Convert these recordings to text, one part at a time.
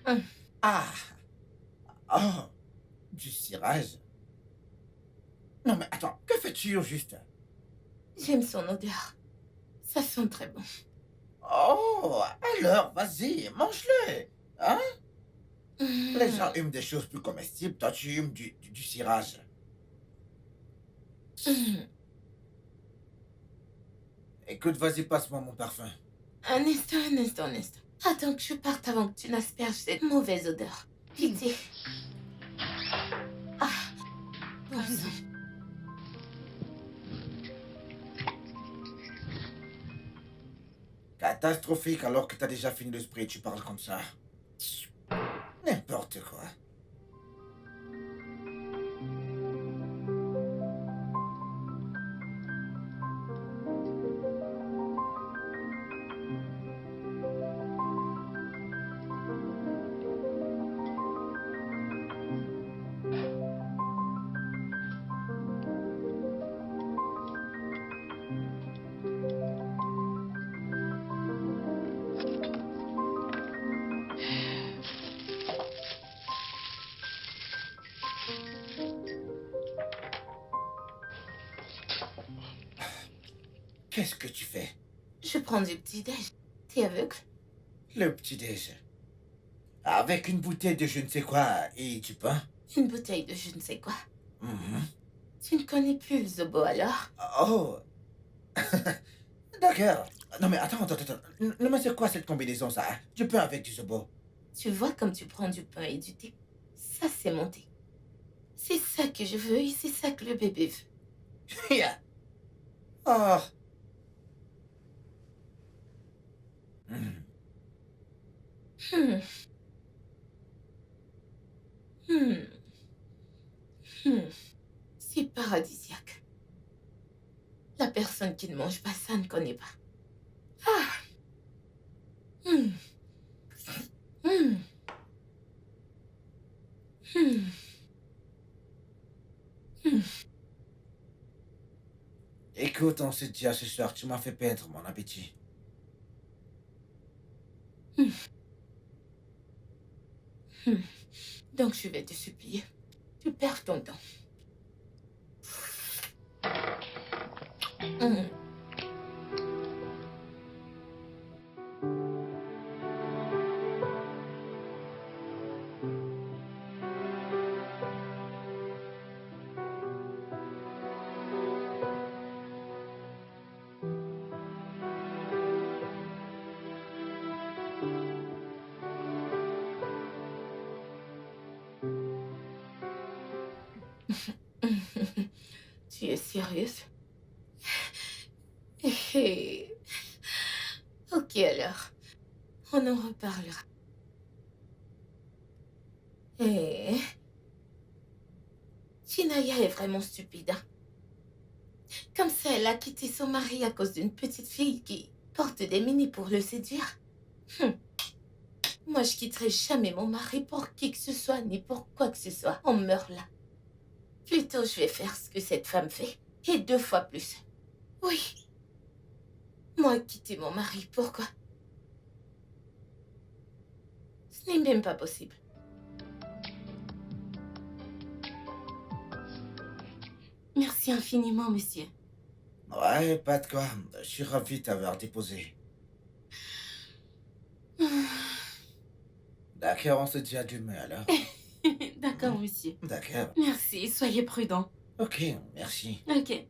Hum, Ah! Oh! Du cirage? Non mais attends, que fais-tu au juste? J'aime son odeur. Ça sent très bon. Oh! Alors, vas-y, mange-le! Hein? Les gens Hum, aiment des choses plus comestibles, toi tu aimes du cirage. hum. Écoute, vas-y, passe-moi mon parfum. Un instant, un instant, un instant. Attends que je parte avant que tu n'asperges cette mauvaise odeur. Pitié. Ah, bon sang. Catastrophique alors que t'as déjà fini le spray, tu parles comme ça. N'importe quoi. Qu'est-ce que tu fais? Je prends du petit-déj. T'es aveugle? Le petit-déj. Avec une bouteille de je ne sais quoi et du pain. Une bouteille de je ne sais quoi. Mhm. Tu ne connais plus le zobo alors? Oh! D'accord. Non mais attends. Non mais c'est quoi cette combinaison ça? Hein? Du pain avec du zobo. Tu vois comme tu prends du pain et du thé? Ça, c'est mon thé. C'est ça que je veux et c'est ça que le bébé veut. Yeah. Oh! Hmm. Hmm, hmm, hmm. C'est paradisiaque. La personne qui ne mange pas ça ne connaît pas. Ah! Hmm, hmm, hmm, hmm, Écoute, on se dit à ce soir, tu m'as fait perdre mon appétit. hmm, hmm. Donc je vais te supplier. Tu perds ton temps. Hmm. Tu es sérieuse? Eh, ok alors, on en reparlera. Eh, Chinaya est vraiment stupide, hein. Comme ça, elle a quitté son mari à cause d'une petite fille qui porte des mini pour le séduire. Hum. Moi, je quitterai jamais mon mari pour qui que ce soit, ni pour quoi que ce soit. On meurt là. Plutôt, je vais faire ce que cette femme fait. Et 2 fois plus. Oui, moi, quitter mon mari, pourquoi? Ce n'est même pas possible. Merci infiniment, monsieur. Ouais, pas de quoi. Je suis ravi de t'avoir déposé. D'accord, on se dit à demain alors. D'accord, Mhm. monsieur. D'accord. Merci, soyez prudent. Ok, merci. Ok.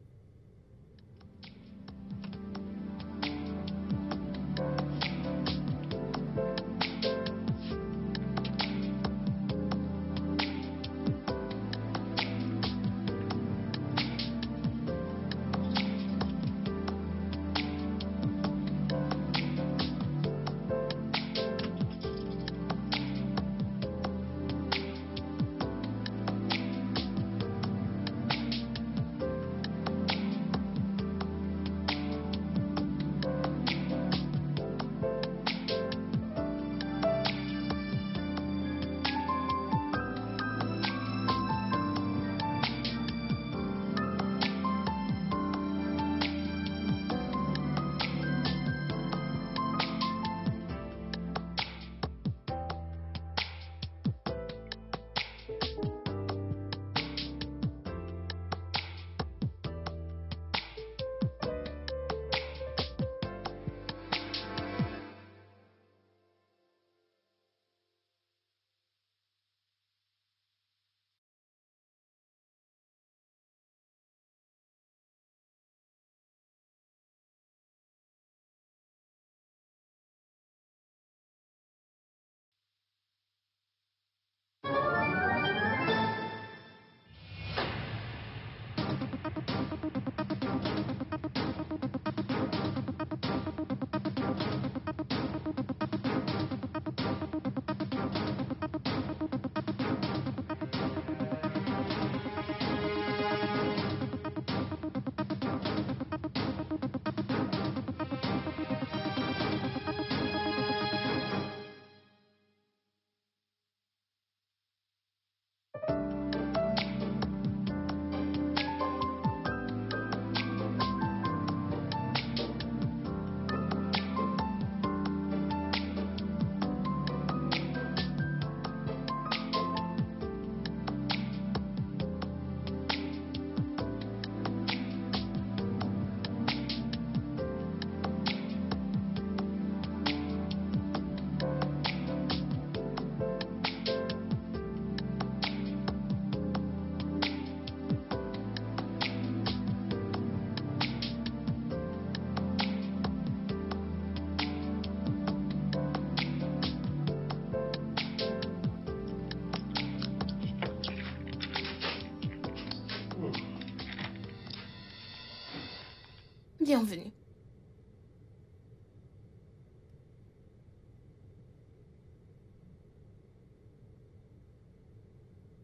Bienvenue.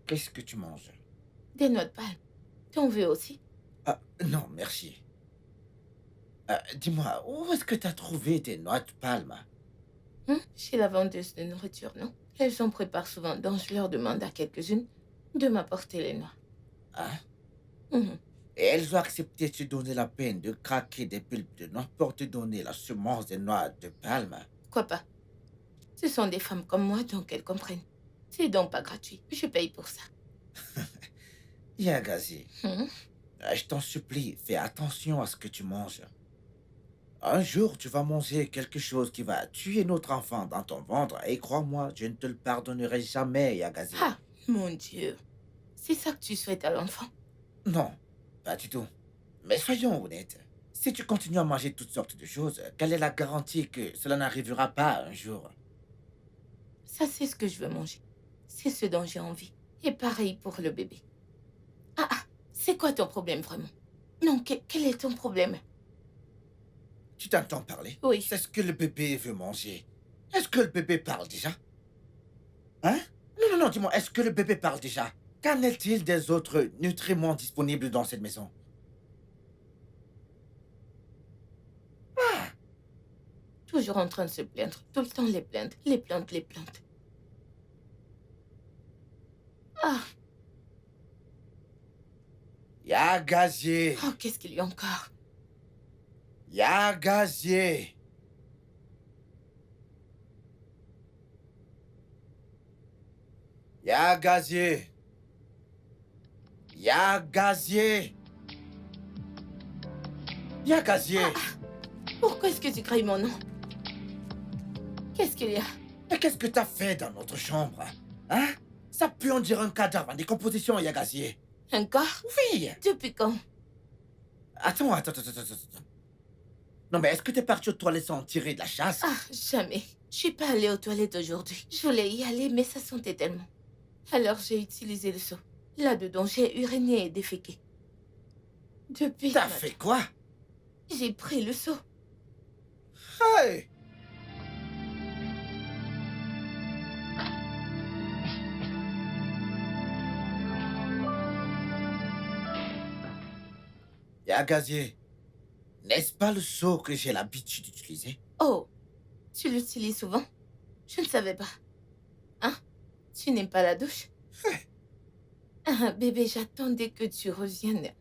Qu'est-ce que tu manges? Des noix de palme. T'en veux aussi? Ah, non, merci. Dis-moi, où est-ce que t'as trouvé tes noix de palme? Chez la vendeuse de nourriture, non? Elles en préparent souvent, donc je leur demande à quelques-unes de m'apporter les noix. Hein? Mhm. Et elles ont accepté de te donner la peine de craquer des pulpes de noix pour te donner la semence des noix de palme. Quoi pas? Ce sont des femmes comme moi, donc elles comprennent. C'est donc pas gratuit. Je paye pour ça. Yagazi, Hum, je t'en supplie, fais attention à ce que tu manges. Un jour, tu vas manger quelque chose qui va tuer notre enfant dans ton ventre, et crois-moi, je ne te le pardonnerai jamais, Yagazi. Ah, mon Dieu. C'est ça que tu souhaites à l'enfant? Non, pas du tout. Mais soyons honnêtes. Si tu continues à manger toutes sortes de choses, quelle est la garantie que cela n'arrivera pas un jour? Ça, c'est ce que je veux manger. C'est ce dont j'ai envie. Et pareil pour le bébé. Ah, c'est quoi ton problème vraiment? Non, quel est ton problème? Tu t'entends parler? Oui. C'est ce que le bébé veut manger. Est-ce que le bébé parle déjà? Hein? Non, non, non, dis-moi, est-ce que le bébé parle déjà? Qu'en est-il des autres nutriments disponibles dans cette maison? Ah! Toujours en train de se plaindre. Tout le temps les plaintes, les plaintes, les plaintes. Ah, Yagazier! oh, qu'est-ce qu'il y a encore? Yagazier! Yagazier! Yagazier! Yagazier! Pourquoi est-ce que tu cries mon nom? Qu'est-ce qu'il y a? Mais qu'est-ce que t'as fait dans notre chambre? Hein? Ça pue en dire un cadavre en décomposition, Yagazier. Un corps? Oui! Depuis quand? Attends. Non, mais est-ce que t'es parti aux toilettes sans tirer de la chasse? Ah, jamais. Je suis pas allée aux toilettes aujourd'hui. Je voulais y aller, mais ça sentait tellement. Alors j'ai utilisé le seau. Là-dedans, j'ai uriné et déféqué. Depuis T'as ce fait matin, quoi? j'ai pris le seau. Hey! Yagazier, n'est-ce pas le seau que j'ai l'habitude d'utiliser? Oh, tu l'utilises souvent? Je ne savais pas. Hein? Tu n'aimes pas la douche? Ah, bébé, j'attendais que tu reviennes.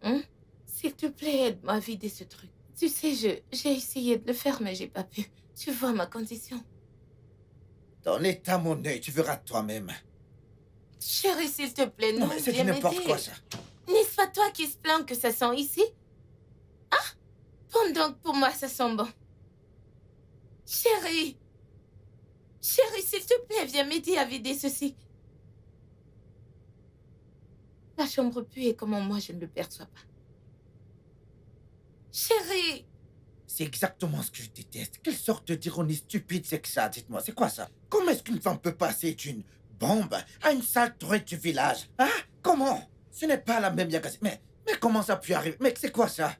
Hein? S'il te plaît, aide-moi à vider ce truc. Tu sais, j'ai essayé de le faire, mais j'ai pas pu. Tu vois ma condition. Ton état, mon œil, tu verras toi-même. Chérie, s'il te plaît, Non, non, mais c'est viens n'importe m'aider. quoi, ça. N'est-ce pas toi qui se plaint que ça sent ici? Ah, pendant que pour moi, ça sent bon. Chérie! Chérie, s'il te plaît, viens m'aider à vider ceci. La chambre pue et comment moi je ne le perçois pas. Chérie! C'est exactement ce que je déteste. Quelle sorte d'ironie stupide c'est que ça? Dites-moi, c'est quoi ça? Comment est-ce qu'une femme peut passer d'une bombe à une sale truite du village? Hein? Comment? Ce n'est pas la même Yagazi. Mais comment ça a pu arriver? Mais c'est quoi ça?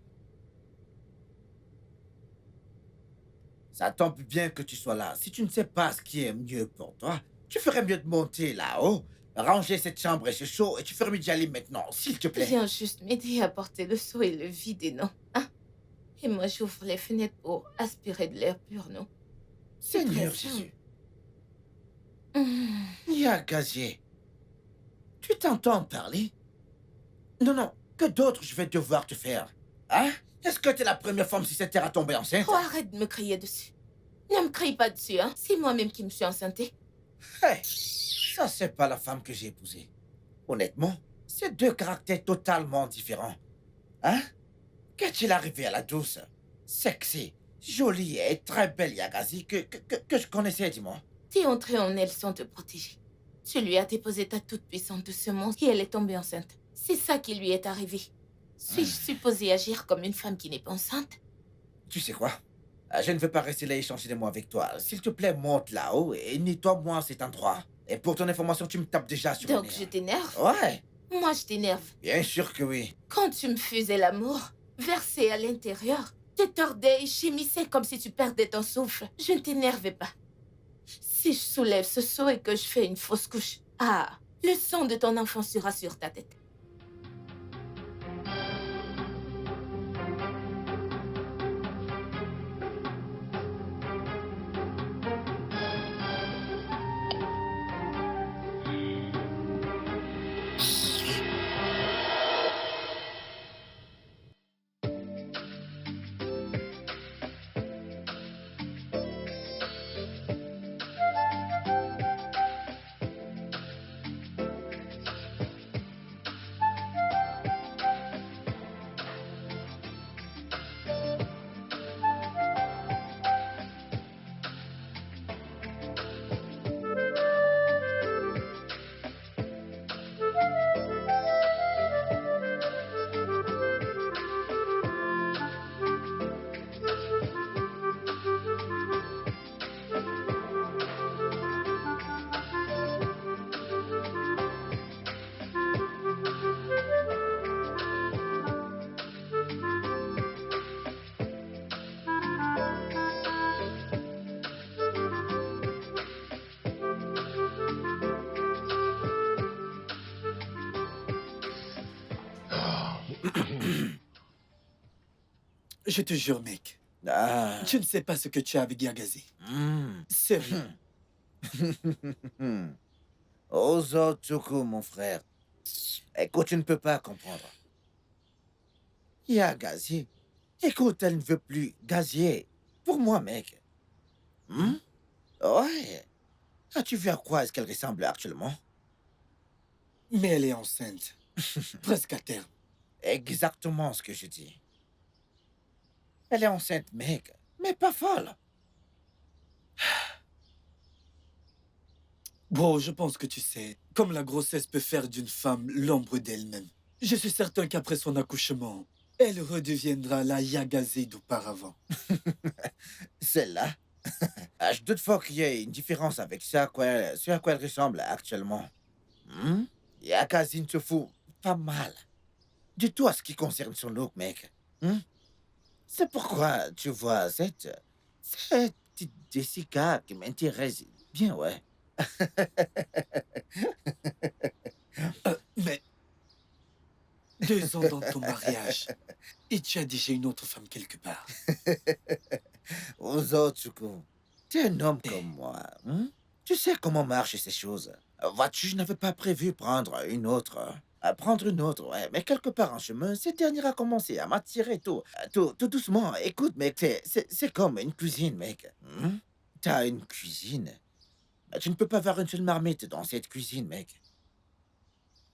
Ça tombe bien que tu sois là. Si tu ne sais pas ce qui est mieux pour toi, tu ferais mieux de monter là-haut, ranger cette chambre et ce chaud, et tu ferais mieux d'y aller maintenant, s'il te plaît. Viens juste m'aider à porter le seau et le vider, non? Hein? Et moi, j'ouvre les fenêtres pour aspirer de l'air pur, non? Seigneur très Jésus. Hum, Yagazier, tu t'entends parler? Non, non, que d'autres je vais devoir te faire? Hein? Est-ce que t'es la première femme sur cette terre à tomber enceinte? Oh, arrête de me crier dessus. Ne me crie pas dessus, hein? C'est moi-même qui me suis enceintée. Hey, ça c'est pas la femme que j'ai épousée. Honnêtement, c'est deux caractères totalement différents. Hein? Qu'est-il arrivé à la douce? Sexy, jolie et très belle Yagazi que je connaissais, dis-moi. T'es entrée en elle sans te protéger. Tu lui as déposé ta toute-puissante semence et elle est tombée enceinte. C'est ça qui lui est arrivé. Suis-je supposée agir comme une femme qui n'est pas enceinte? Tu sais quoi? Je ne veux pas rester là et échanger des mots avec toi. S'il te plaît, monte là-haut et nettoie-moi cet endroit. Et pour ton information, tu me tapes déjà sur le Donc nez. je t'énerve? Ouais, Moi, je t'énerve. bien sûr que oui. Quand tu me faisais l'amour, versé à l'intérieur, te tordait et gémissait comme si tu perdais ton souffle. Je ne t'énervais pas. Si je soulève ce seau et que je fais une fausse couche, le sang de ton enfant sera sur ta tête. Je te jure, mec, Ah. tu ne sais pas ce que tu as avec Yagazi. Sérieux. Ozotuku, mon frère. Écoute, tu ne peux pas comprendre. Il y a gazier. Écoute, elle ne veut plus gazier. Pour moi, mec. Ouais. As-tu vu à quoi est-ce qu'elle ressemble actuellement? Mais elle est enceinte. Presque à terme. Exactement ce que je dis. Elle est enceinte, mec. Mais pas folle. Bro, je pense que tu sais, comme la grossesse peut faire d'une femme l'ombre d'elle-même. Je suis certain qu'après son accouchement, elle redeviendra la Yagazi d'auparavant. Celle-là. Je doute fort qu'il y ait une différence avec ce à quoi elle ressemble actuellement. Yakazine se fout pas mal. Du tout à ce qui concerne son look, mec. C'est pourquoi, tu vois, cette petite Jessica qui m'intéresse bien, ouais. Mais 2 ans dans ton mariage, et tu as déjà une autre femme quelque part. Ozotsuko, tu es un homme comme moi. Tu sais comment marchent ces choses. Vois-tu, je n'avais pas prévu prendre une autre. Prendre une autre, ouais. Mais quelque part en chemin, cette dernière a commencé à m'attirer tout doucement. Écoute, mec, c'est comme une cuisine, mec. T'as une cuisine. Mais tu ne peux pas avoir une seule marmite dans cette cuisine, mec.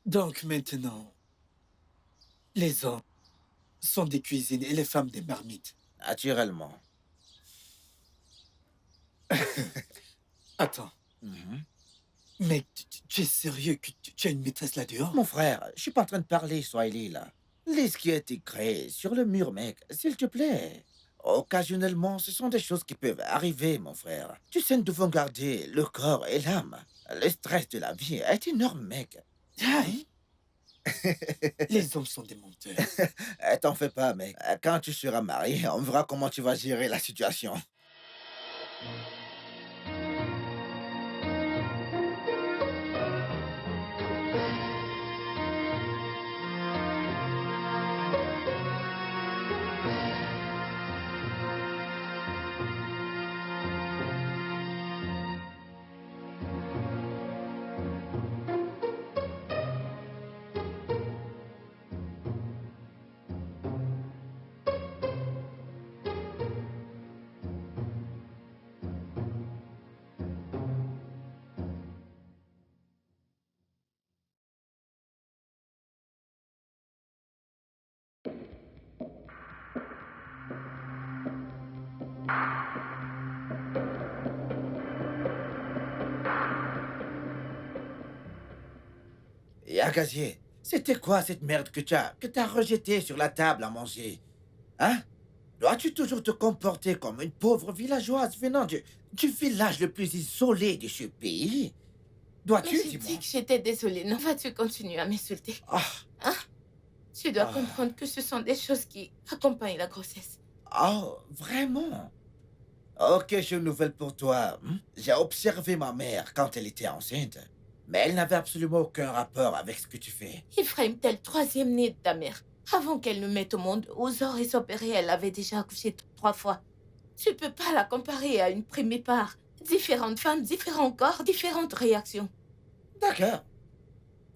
Donc maintenant, les hommes sont des cuisines et les femmes des marmites. Naturellement. Attends, mec, tu es sérieux que tu as une maîtresse là-dehors? Mon frère, je suis pas en train de parler Swahili, là. Lis ce qui a été créé sur le mur, mec, s'il te plaît. Occasionnellement, ce sont des choses qui peuvent arriver, mon frère. Tu sais, nous devons garder le corps et l'âme. Le stress de la vie est énorme, mec. Aïe. Les hommes sont des menteurs. T'en fais pas, mec. Quand tu seras marié, on verra comment tu vas gérer la situation. Et Agassier, c'était quoi cette merde que t'as rejetée sur la table à manger? Hein? Dois-tu toujours te comporter comme une pauvre villageoise venant du village le plus isolé de ce pays? Dois-tu, J'ai dis-moi? dit que j'étais désolée. Non, vas-tu continuer à m'insulter? Ah, Tu dois Ah, comprendre que ce sont des choses qui accompagnent la grossesse. oh, vraiment? Ok, j'ai une nouvelle pour toi. J'ai observé ma mère quand elle était enceinte, mais elle n'avait absolument aucun rapport avec ce que tu fais. Ephraim, t'es le troisième né de ta mère. Avant qu'elle ne mette au monde, aux et s'opérer, elle avait déjà accouché 3 fois. Tu peux pas la comparer à une primipare. Différentes femmes, différents corps, différentes réactions. D'accord.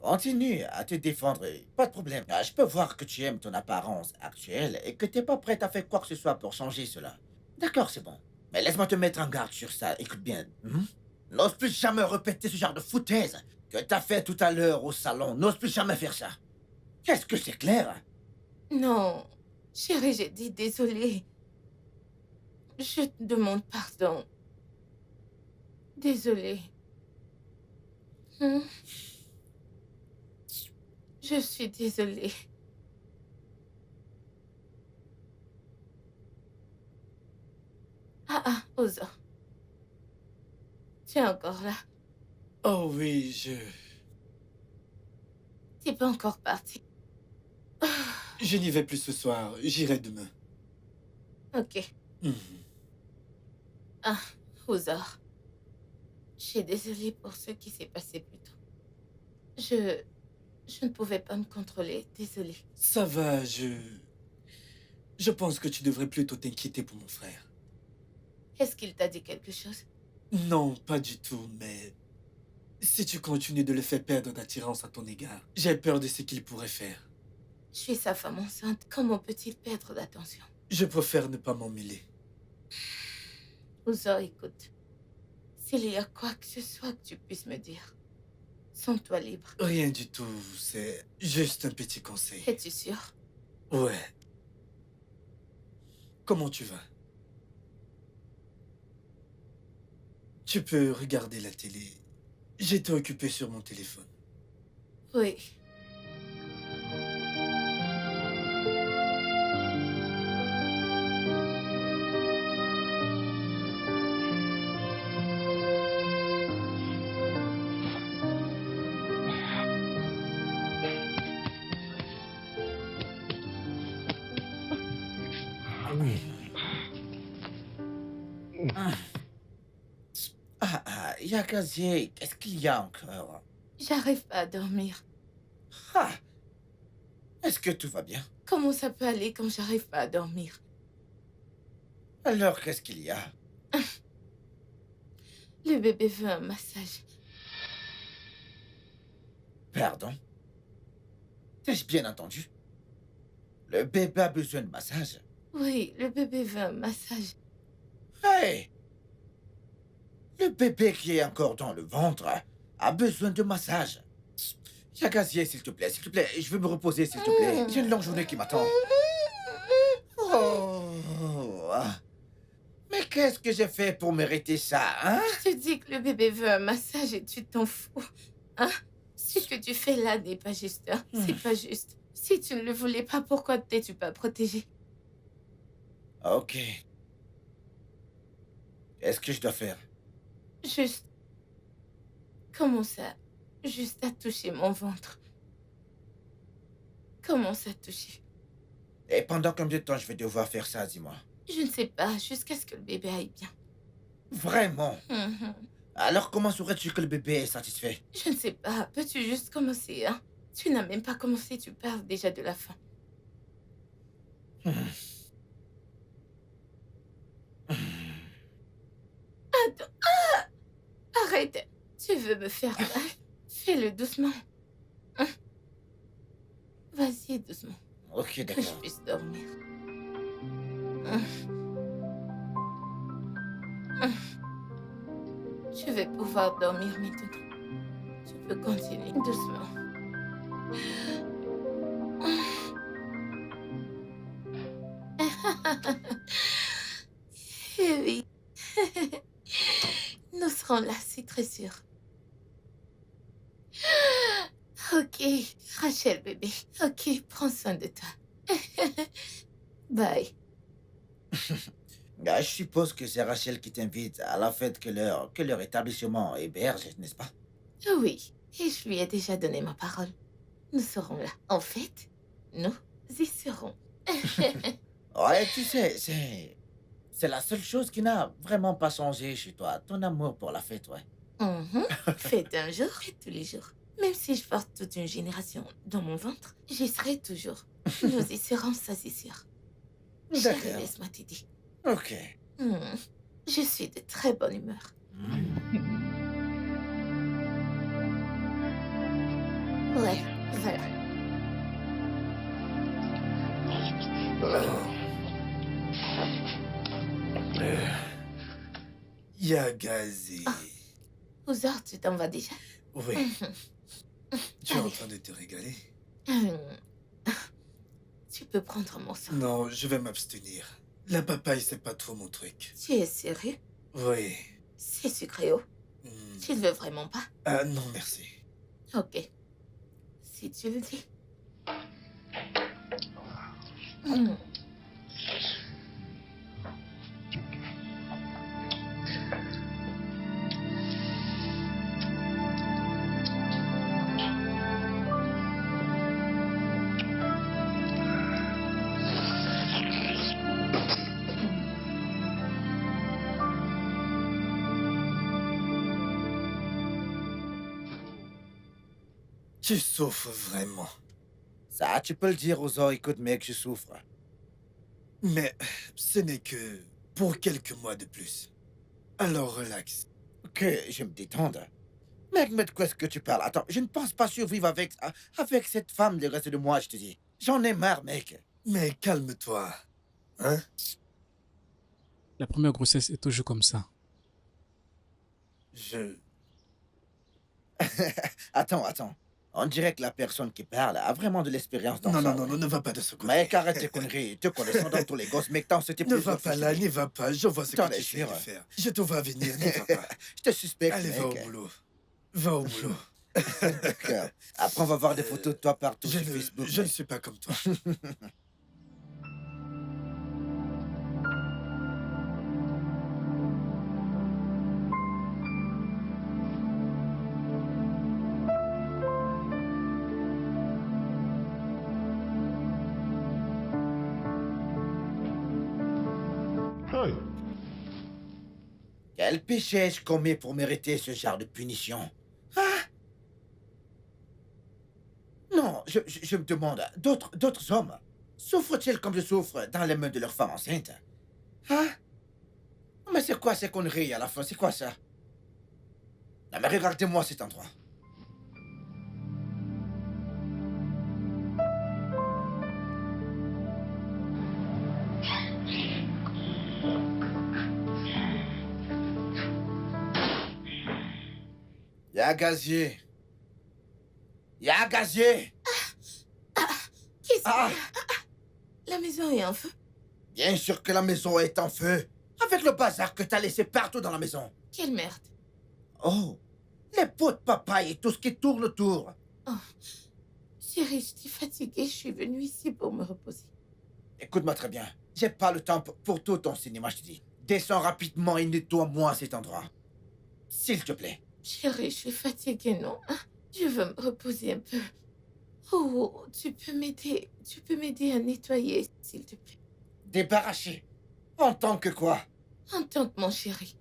Continue à te défendre, pas de problème. Je peux voir que tu aimes ton apparence actuelle et que t'es pas prête à faire quoi que ce soit pour changer cela. D'accord, c'est bon. Mais laisse-moi te mettre en garde sur ça. Écoute bien. N'ose plus jamais répéter ce genre de foutaise que t'as fait tout à l'heure au salon. N'ose plus jamais faire ça. Qu'est-ce que c'est clair? Non, chérie, j'ai dit désolée. Je te demande pardon. Désolée. Hmm? Je suis désolée. Ah, Ozo. Tu es encore là. Oh oui, T'es pas encore parti. je n'y vais plus ce soir. J'irai demain. Ok. Mhm. Ah, Ozo. Je suis désolée pour ce qui s'est passé plus tôt. Je ne pouvais pas me contrôler. Désolée. Ça va, Je pense que tu devrais plutôt t'inquiéter pour mon frère. Est-ce qu'il t'a dit quelque chose? Non, pas du tout, mais si tu continues de le faire perdre d'attirance à ton égard, j'ai peur de ce qu'il pourrait faire. Je suis sa femme enceinte. Comment peut-il perdre d'attention? Je préfère ne pas m'en mêler. Ozo, écoute. S'il y a quoi que ce soit que tu puisses me dire, sens-toi libre. Rien du tout, c'est juste un petit conseil. Es-tu sûr? Ouais. Comment tu vas? Tu peux regarder la télé. J'étais occupé sur mon téléphone. Oui. Yakazie, qu'est-ce qu'il y a encore? J'arrive pas à dormir. Ah, est-ce que tout va bien? Comment ça peut aller quand j'arrive pas à dormir? Alors, qu'est-ce qu'il y a? Le bébé veut un massage. Pardon? T'ai-je bien entendu? Le bébé a besoin de massage? Oui, le bébé veut un massage. Hey! Le bébé qui est encore dans le ventre a besoin de massage. Yakazie, s'il te plaît, je veux me reposer, s'il te plaît. J'ai une longue journée qui m'attend. Oh! Mais qu'est-ce que j'ai fait pour mériter ça, hein? Je te dis que le bébé veut un massage et tu t'en fous. Hein? Ce que tu fais là n'est pas juste. Hein? C'est pas juste. Si tu ne le voulais pas, pourquoi ne t'es-tu pas protégé? Ok. Qu'est-ce que je dois faire? Juste. Commence à. Juste à toucher mon ventre. Commence à toucher. Et pendant combien de temps je vais devoir faire ça, dis-moi? Je ne sais pas, jusqu'à ce que le bébé aille bien. Vraiment? Mhm. Alors comment saurais-tu que le bébé est satisfait? Je ne sais pas, peux-tu juste commencer, hein? Tu n'as même pas commencé, tu parles déjà de la fin. Attends, arrête! Tu veux me faire mal? Fais-le doucement. Hein? Vas-y, doucement, Ok, que je d'accord. puisse dormir. Hein? Hein? Je vais pouvoir dormir maintenant. Tu peux continuer doucement. Eh oui. Nous serons là, c'est très sûr. Ok, Rachel bébé. Ok, prends soin de toi. Bye. Je suppose que c'est Rachel qui t'invite à la fête que leur établissement héberge, n'est-ce pas? Oui, et je lui ai déjà donné ma parole. Nous serons là. En fait, Nous y serons. Ouais, tu sais, c'est la seule chose qui n'a vraiment pas changé chez toi. Ton amour pour la fête, ouais. Mhm. Faites un jour et tous les jours. Même si je porte toute une génération dans mon ventre, j'y serai toujours. Nous y serons, ça c'est sûr. Chérie, D'accord. laisse-moi t'aider. Ok. Hmm. Je suis de très bonne humeur. Ouais, voilà. Yagazé. Ouzor, tu t'en vas déjà? Oui, tu es en Allez. train de te régaler? Hmm. Tu peux prendre un morceau. Non, je vais m'abstenir. La papaye, c'est pas trop mon truc. Tu es sérieux? Oui. C'est sucré, oh. Hmm. Tu ne veux vraiment pas? Ah non, merci. Ok. Si tu le dis. Hmm. Tu souffres vraiment. Ça, tu peux le dire aux autres, écoute, mec, je souffre. Mais ce n'est que pour quelques mois de plus. Alors relax. Que je me détende. Mec, mais de quoi est-ce que tu parles? Attends, je ne pense pas survivre avec cette femme le reste de moi, je te dis. J'en ai marre, mec. Mais calme-toi. Hein? La première grossesse est toujours comme ça. Je... Attends. On dirait que la personne qui parle a vraiment de l'expérience dans ça. Non, ne va pas de ce côté. Mec, arrête tes conneries. Te connaissant dans tous les gosses, mec, dans ce type Ne de va pas là, n'y va pas. Je vois ce T'en que es tu sais sûr? faire. Je te vois venir, n'y va pas. Je te suspecte, Allez, mec. va au boulot. Va au boulot. D'accord. Après, on va voir des photos de toi partout sur Facebook. Je ne mec. suis pas comme toi. Quel péché ai-je commis pour mériter ce genre de punition? Hein? Non, je me demande, d'autres hommes souffrent-ils comme je souffre dans les mains de leurs femmes enceintes? Hein? Mais c'est quoi ces conneries à la fin? C'est quoi ça? Non, mais regardez-moi cet endroit. Y'a gazier. Y'a gazier. Qu'est-ce Ah, La maison est en feu. bien sûr que la maison est en feu. Avec le bazar que t'as laissé partout dans la maison. Quelle merde. Oh, les pots de papaye et tout ce qui tourne autour. Chérie, je suis fatiguée. Je suis venue ici pour me reposer. Écoute-moi très bien. J'ai pas le temps pour tout ton cinéma, je te dis. Descends rapidement et nettoie-moi cet endroit. S'il te plaît. Chérie, je suis fatiguée, non? Hein? Je veux me reposer un peu. Oh, tu peux m'aider. Tu peux m'aider à nettoyer, s'il te plaît. Débarrassé. En tant que quoi? En tant que mon chéri.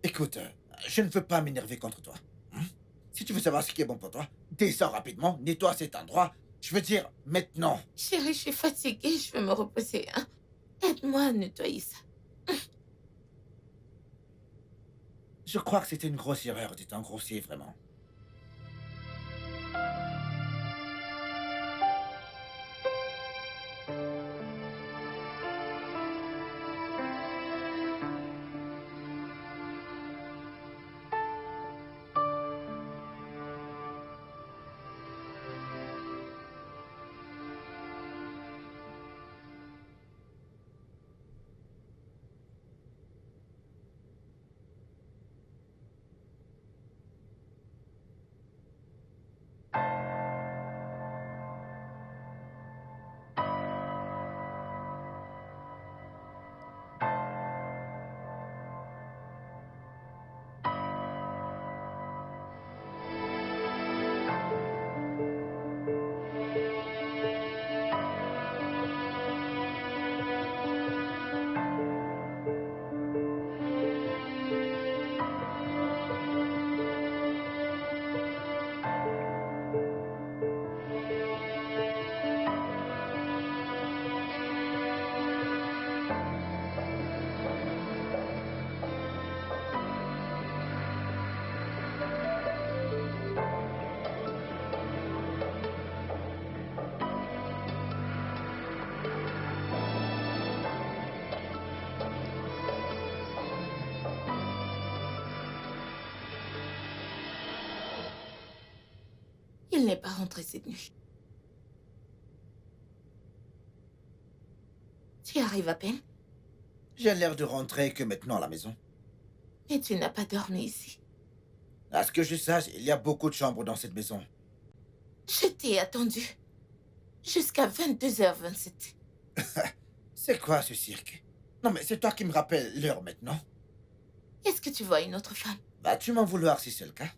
Écoute, je ne veux pas m'énerver contre toi. Hein? Si tu veux savoir ce qui est bon pour toi, descends rapidement, nettoie cet endroit. Je veux dire, maintenant. Chérie, je suis fatiguée. Je veux me reposer, hein? Aide-moi à nettoyer ça. Je crois que c'était une grosse erreur d'être un grossier, vraiment. Il n'est pas rentré cette nuit. Tu arrives à peine, J'ai l'air de rentrer que maintenant à la maison. mais tu n'as pas dormi ici. À ce que je sache, il y a beaucoup de chambres dans cette maison. Je t'ai attendu. Jusqu'à 22h27. C'est quoi ce cirque? Non mais c'est toi qui me rappelles l'heure maintenant. Est-ce que tu vois une autre femme? Vas-tu m'en vouloir si c'est le cas?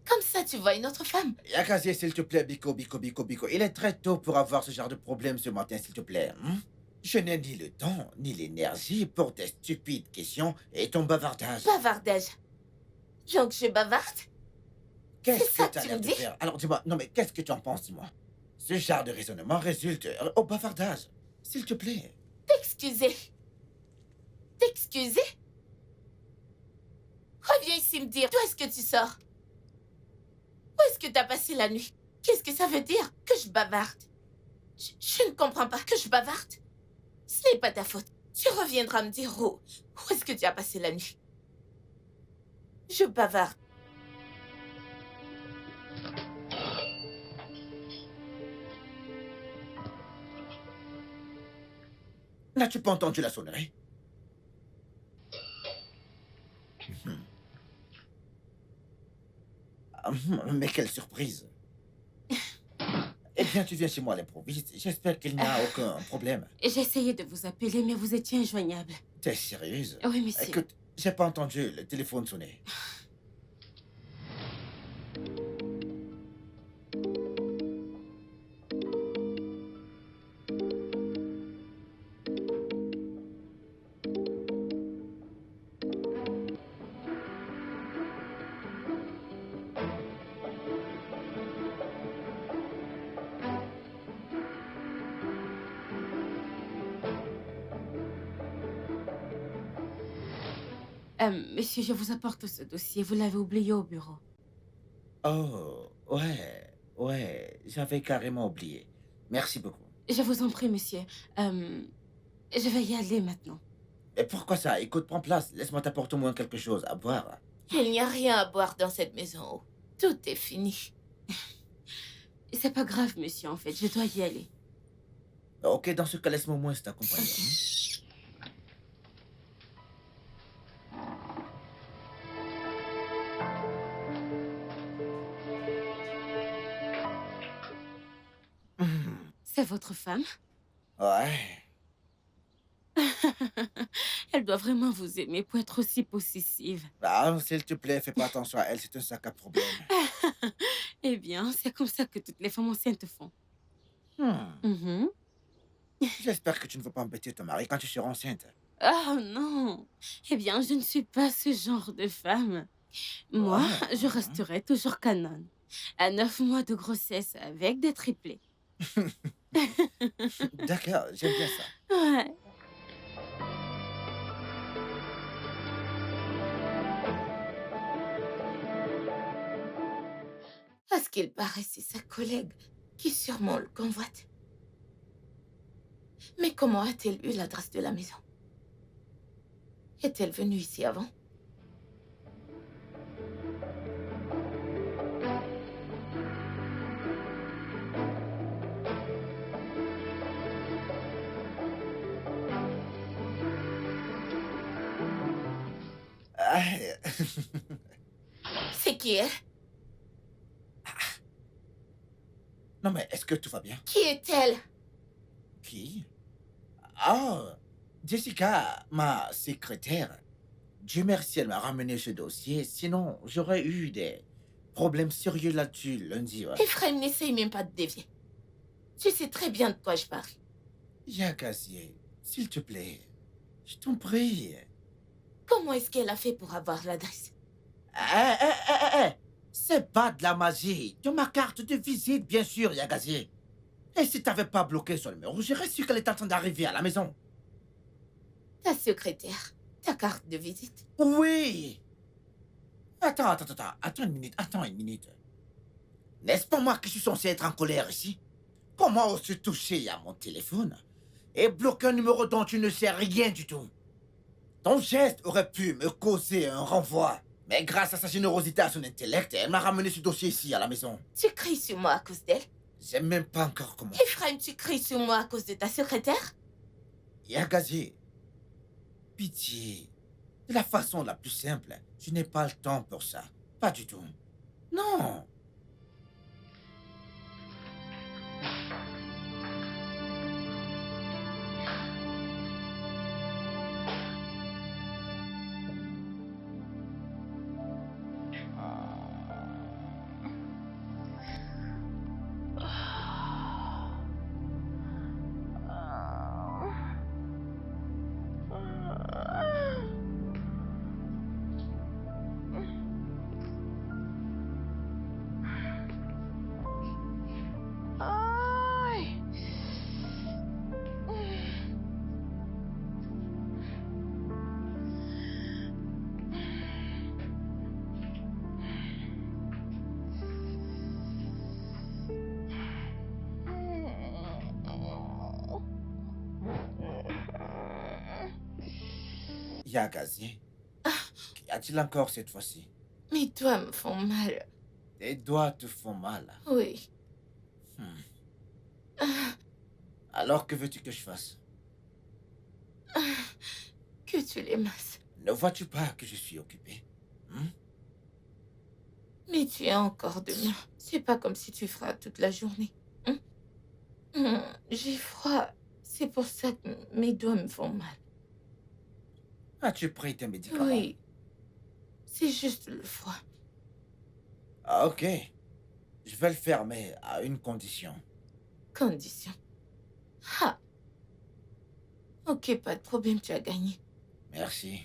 Comme ça, tu vois une autre femme? Yakazie, s'il te plaît, Biko, Biko, Biko, Biko. Il est très tôt pour avoir ce genre de problème ce matin, s'il te plaît. Hein? Je n'ai ni le temps, ni l'énergie pour tes stupides questions et ton bavardage. Bavardage. Donc je bavarde? Qu'est-ce c'est ça que tu as que tu l'air me de dis? faire? Alors dis-moi, non mais qu'est-ce que tu en penses, dis-moi? Ce genre de raisonnement résulte au bavardage. S'il te plaît. T'excuser. T'excuser? Reviens ici me dire d'où est-ce que tu sors? Où est-ce que t'as passé la nuit? Qu'est-ce que ça veut dire que je bavarde? Je ne comprends pas que je bavarde. Ce n'est pas ta faute. Tu reviendras me dire où est-ce que tu as passé la nuit? Je bavarde. N'as-tu pas entendu la sonnerie? Mais quelle surprise! Eh bien, tu viens chez moi à l'improviste. J'espère qu'il n'y a aucun problème. J'ai essayé de vous appeler, mais vous étiez injoignable. T'es sérieuse? Oui, monsieur. Écoute, j'ai pas entendu le téléphone sonner. Monsieur, je vous apporte ce dossier. Vous l'avez oublié au bureau. Oh, ouais, j'avais carrément oublié. Merci beaucoup. Je vous en prie, monsieur. Je vais y aller maintenant. Et pourquoi ça? Écoute, prends place. Laisse-moi t'apporter au moins quelque chose à boire. Il n'y a rien à boire dans cette maison. Tout est fini. C'est pas grave, monsieur, en fait. Je dois y aller. Ok, dans ce cas, laisse-moi au moins t'accompagner. C'est votre femme? Ouais. Elle doit vraiment vous aimer pour être aussi possessive. Ah, s'il te plaît, fais pas attention à elle, c'est un sac à problème. Eh bien, c'est comme ça que toutes les femmes enceintes font. Hmm. Mhm. J'espère que tu ne vas pas embêter ton mari quand tu seras enceinte. Oh non! Eh bien, je ne suis pas ce genre de femme. Moi, je resterai toujours canon. À 9 mois de grossesse avec des triplés. D'accord, j'aime bien ça. Ouais. À ce qu'il paraît, c'est sa collègue qui sûrement le convoite. Mais comment a-t-elle eu l'adresse de la maison? Est-elle venue ici avant? Ah, C'est qui elle? non mais est-ce que tout va bien? Qui est-elle? Qui? Ah, Jessica, ma secrétaire. Dieu merci, elle m'a ramené ce dossier. Sinon, j'aurais eu des problèmes sérieux là-dessus lundi. Ouais. Ephraim, n'essaye même pas de dévier. Tu sais très bien de quoi je parle. Yakazie, s'il te plaît, je t'en prie. Comment est-ce qu'elle a fait pour avoir l'adresse? C'est pas de la magie. De ma carte de visite, bien sûr, Yakazie. Et si t'avais pas bloqué son numéro, j'aurais su qu'elle était en train d'arriver à la maison. Ta secrétaire, ta carte de visite. Oui. Attends une minute. N'est-ce pas moi qui suis censé être en colère ici? Comment oses-tu toucher à mon téléphone et bloquer un numéro dont tu ne sais rien du tout? Ton geste aurait pu me causer un renvoi. Mais grâce à sa générosité, à son intellect, elle m'a ramené ce dossier ici, à la maison. Tu cries sur moi à cause d'elle? J'aime même pas encore comment. Ephraim, tu cries sur moi à cause de ta secrétaire? Yagazi, pitié. De la façon la plus simple, je n'ai pas le temps pour ça. Pas du tout. Non. Yagazi, qu'y a-t-il encore cette fois-ci? Mes doigts me font mal. Tes doigts te font mal. Oui. Alors que veux-tu que je fasse? Que tu les masses. Ne vois-tu pas que je suis occupé? Mais tu as encore demain. C'est pas comme si tu feras toute la journée. J'ai froid. C'est pour ça que mes doigts me font mal. As-tu pris tes médicaments? Oui. C'est juste le froid. Ah, ok. Je vais le faire, mais à une condition. Condition. Ah. Ok, pas de problème, tu as gagné. Merci.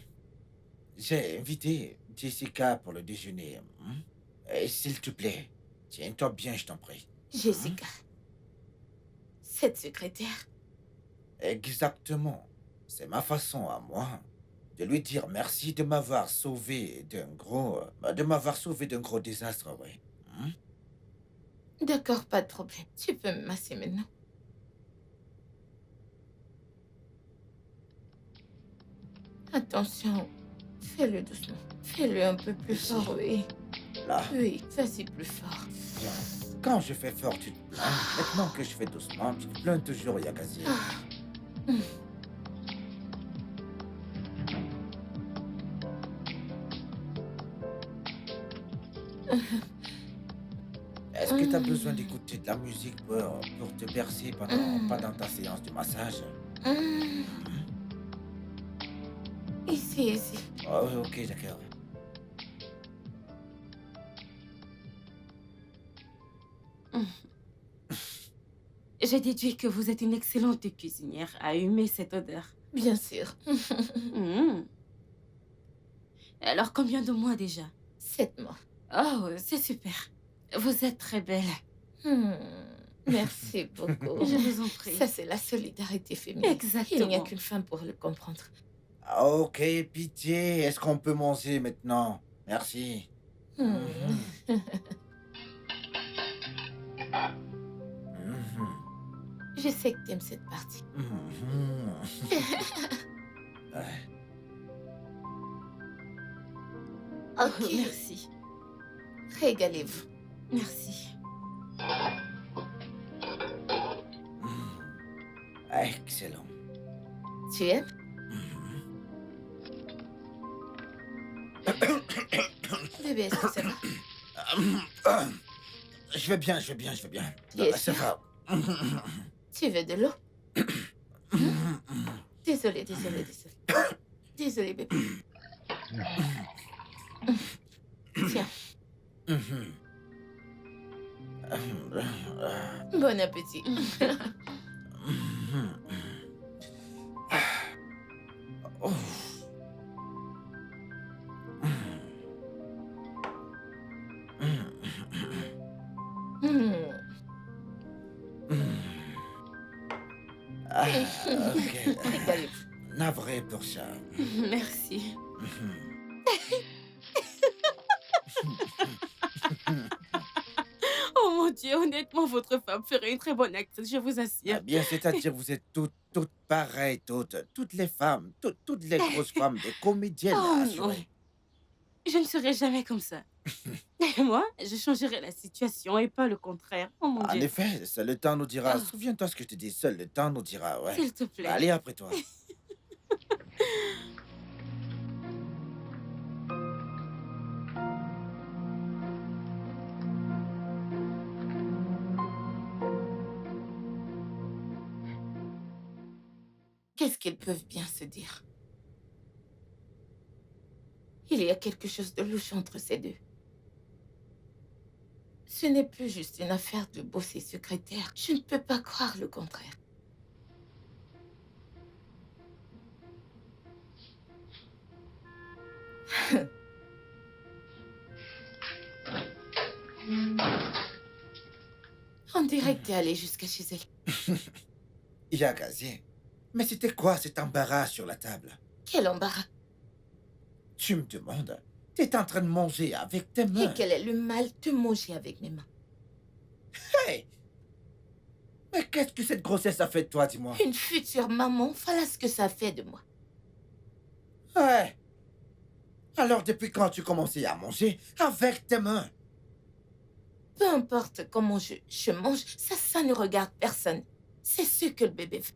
J'ai invité Jessica pour le déjeuner. Et s'il te plaît, tiens-toi bien, je t'en prie. Jessica. Cette secrétaire. Exactement. C'est ma façon à moi de lui dire merci de m'avoir sauvé d'un gros... d'un gros désastre, oui. D'accord, pas de problème. Tu peux me masser maintenant. Attention. Fais-le doucement. Fais-le un peu plus Ici. fort, oui. Là, Oui, vas-y plus fort. bien. Quand je fais fort, tu te plains. Maintenant que je fais doucement, tu te plains toujours, Yagazi. Est-ce que tu as besoin d'écouter de la musique pour te bercer pendant ta séance de massage? Ici, ici. Oh, ok, d'accord. J'ai déduit que vous êtes une excellente cuisinière à humer cette odeur. Bien sûr. Alors, combien de mois déjà? 7 mois. Oh, c'est super. Vous êtes très belle. Merci beaucoup. Je vous en prie. Ça, c'est la solidarité féminine. Exactement. Il n'y a qu'une femme pour le comprendre. Ok, pitié. Est-ce qu'on peut manger maintenant? Merci. Je sais que t'aimes cette partie. Ouais. Ok, Merci. régalez-vous. Merci. Excellent. Tu aimes? Bébé, est-ce que ça va? Je vais bien, je vais bien, je vais bien. Bien Ça sûr. va. Tu veux de l'eau? Désolée, désolée, désolée. Désolée, bébé. Tiens, bon appétit. Oh. Ok. Régalez-vous. Navré pour ça. Merci. Oh mon Dieu, honnêtement, votre femme ferait une très bonne actrice, je vous Ah assure. bien, c'est-à-dire vous êtes toutes pareilles, toutes les femmes, toutes les grosses femmes, des comédiennes Oh non. assurées. Je ne serai jamais comme ça. Et moi, je changerai la situation et pas le contraire. Oh mon En Dieu. effet, seul le temps nous dira. Oh, Souviens-toi ce que je te dis, seul le temps nous dira, ouais. s'il te Bah, plaît. allez, après toi. Qu'est-ce qu'ils peuvent bien se dire? Il y a quelque chose de louche entre ces deux. Ce n'est plus juste une affaire de boss et secrétaire. Je ne peux pas croire le contraire. On dirait que t'es allé jusqu'à chez elle. Yagazé. Mais c'était quoi cet embarras sur la table? Quel embarras. Tu me demandes? T'es en train de manger avec tes Et mains. quel est le mal de manger avec mes mains? Hey! Mais qu'est-ce que cette grossesse a fait de toi, dis-moi? Une future maman, voilà ce que ça fait de moi. Ouais. Alors depuis quand tu commençais à manger avec tes mains? Peu importe comment je mange, ça ne regarde personne. C'est ce que le bébé fait.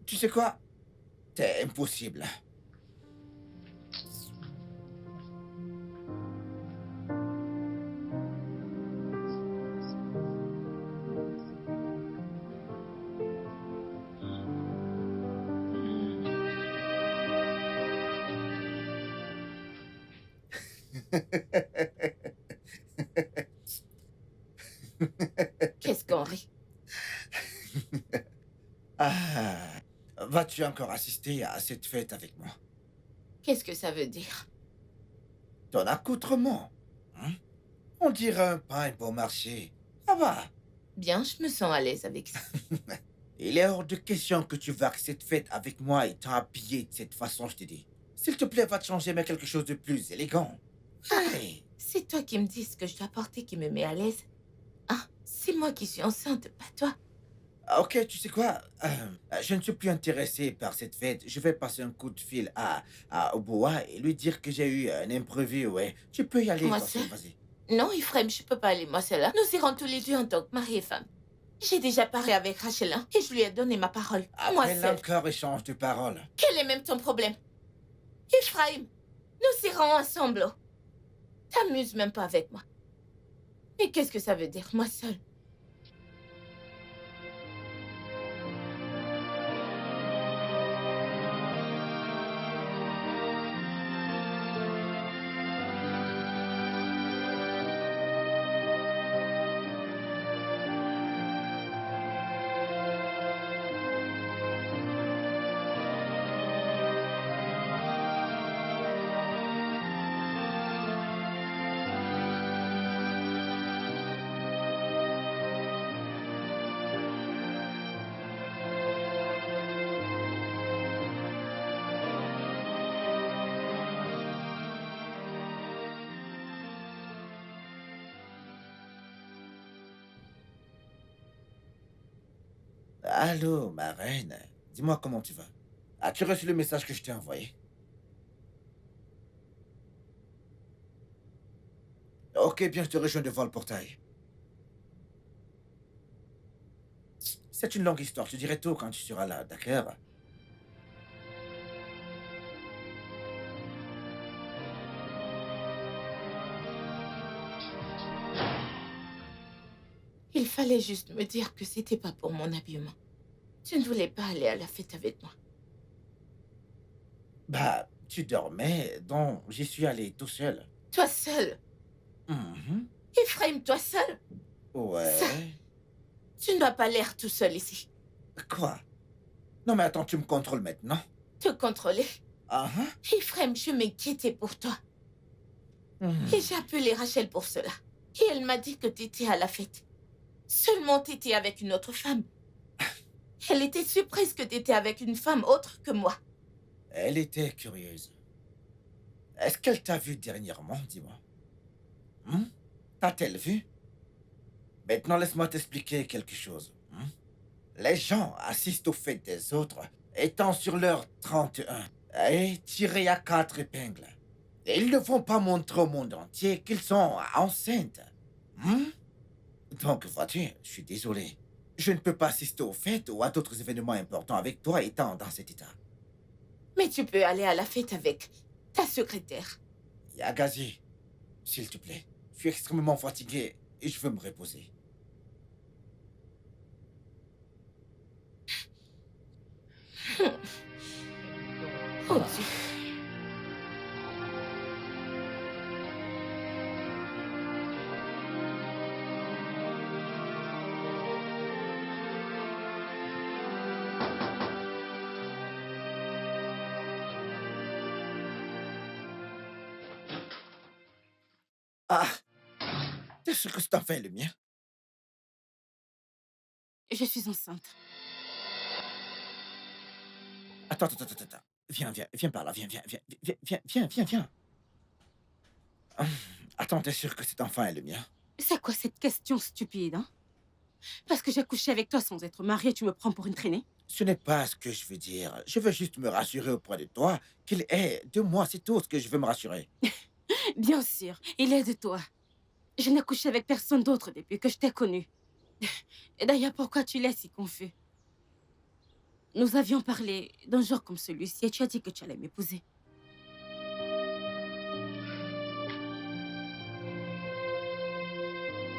Tu sais quoi? T'es impossible. Qu'est-ce qu'on rit? Ah, vas-tu encore assister à cette fête avec moi? Qu'est-ce que ça veut dire? Ton accoutrement, hein? On dirait un pain bon marché. Ah bah, Bien, je me sens à l'aise avec ça. il est hors de question que tu vas à cette fête avec moi étant habillé de cette façon, je te dis. S'il te plaît, va te changer, mais quelque chose de plus élégant. Hey! C'est toi qui me dis ce que je dois porter qui me met à l'aise. Ah, c'est moi qui suis enceinte, pas toi. Ok, tu sais quoi? Je ne suis plus intéressé par cette fête. Je vais passer un coup de fil à Oboa et lui dire que j'ai eu un imprévu, ouais. Tu peux y aller, Moi toi seul, seule? vas-y. Non, Ephraim, je peux pas aller moi seule. Hein. Nous irons tous les deux en tant que mari et femme. J'ai déjà parlé avec Rachel hein, et je lui ai donné ma parole. Moi Après seule. encore échange de paroles. Quel est même ton problème? Ephraim, nous irons ensemble. T'amuses même pas avec moi. Mais qu'est-ce que ça veut dire, moi seule? Allô, ma reine. Dis-moi comment tu vas. As-tu reçu le message que je t'ai envoyé? Ok, bien, je te rejoins devant le portail. C'est une longue histoire, je te dirai tout quand tu seras là, d'accord? Il fallait juste me dire que c'était pas pour mon habillement. Tu ne voulais pas aller à la fête avec moi. Bah, tu dormais, donc j'y suis allé tout seul. Toi seul. Mhm. Ephraim, toi seul. Ouais. Tu ne dois pas l'air tout seul ici. Quoi? Non mais attends, tu me contrôles maintenant? Te contrôler. Ah hein? Ephraim, je m'inquiétais pour toi. Mhm. Et j'ai appelé Rachel pour cela. Et elle m'a dit que t'étais à la fête. Seulement t'étais avec une autre femme. Elle était surprise que t'étais avec une femme autre que moi. Elle était curieuse. Est-ce qu'elle t'a vu dernièrement, dis-moi? T'a-t-elle vu? Maintenant, laisse-moi t'expliquer quelque chose. Les gens assistent aux fêtes des autres, étant sur leur 31 et tirés à 4 épingles. Et ils ne vont pas montrer au monde entier qu'ils sont enceintes. Hmm? Donc, vois-tu, je suis désolé. Je ne peux pas assister aux fêtes ou à d'autres événements importants avec toi étant dans cet état. Mais tu peux aller à la fête avec ta secrétaire. Yagazi, s'il te plaît. Je suis extrêmement fatigué et je veux me reposer. Oh Dieu. Ah, t'es sûr que c'est enfin le mien? Je suis enceinte. Attends. Viens par là, viens. Hum, Attends, t'es sûr que cet enfant est le mien? C'est quoi cette question stupide, hein? Parce que j'ai couché avec toi sans être mariée, tu me prends pour une traînée? Ce n'est pas ce que je veux dire. Je veux juste me rassurer auprès de toi qu'il est de moi, c'est tout ce que je veux me rassurer. Bien sûr, il est de toi. Je n'ai couché avec personne d'autre depuis que je t'ai connue. Et d'ailleurs, pourquoi tu l'es si confus? Nous avions parlé d'un jour comme celui-ci et tu as dit que tu allais m'épouser.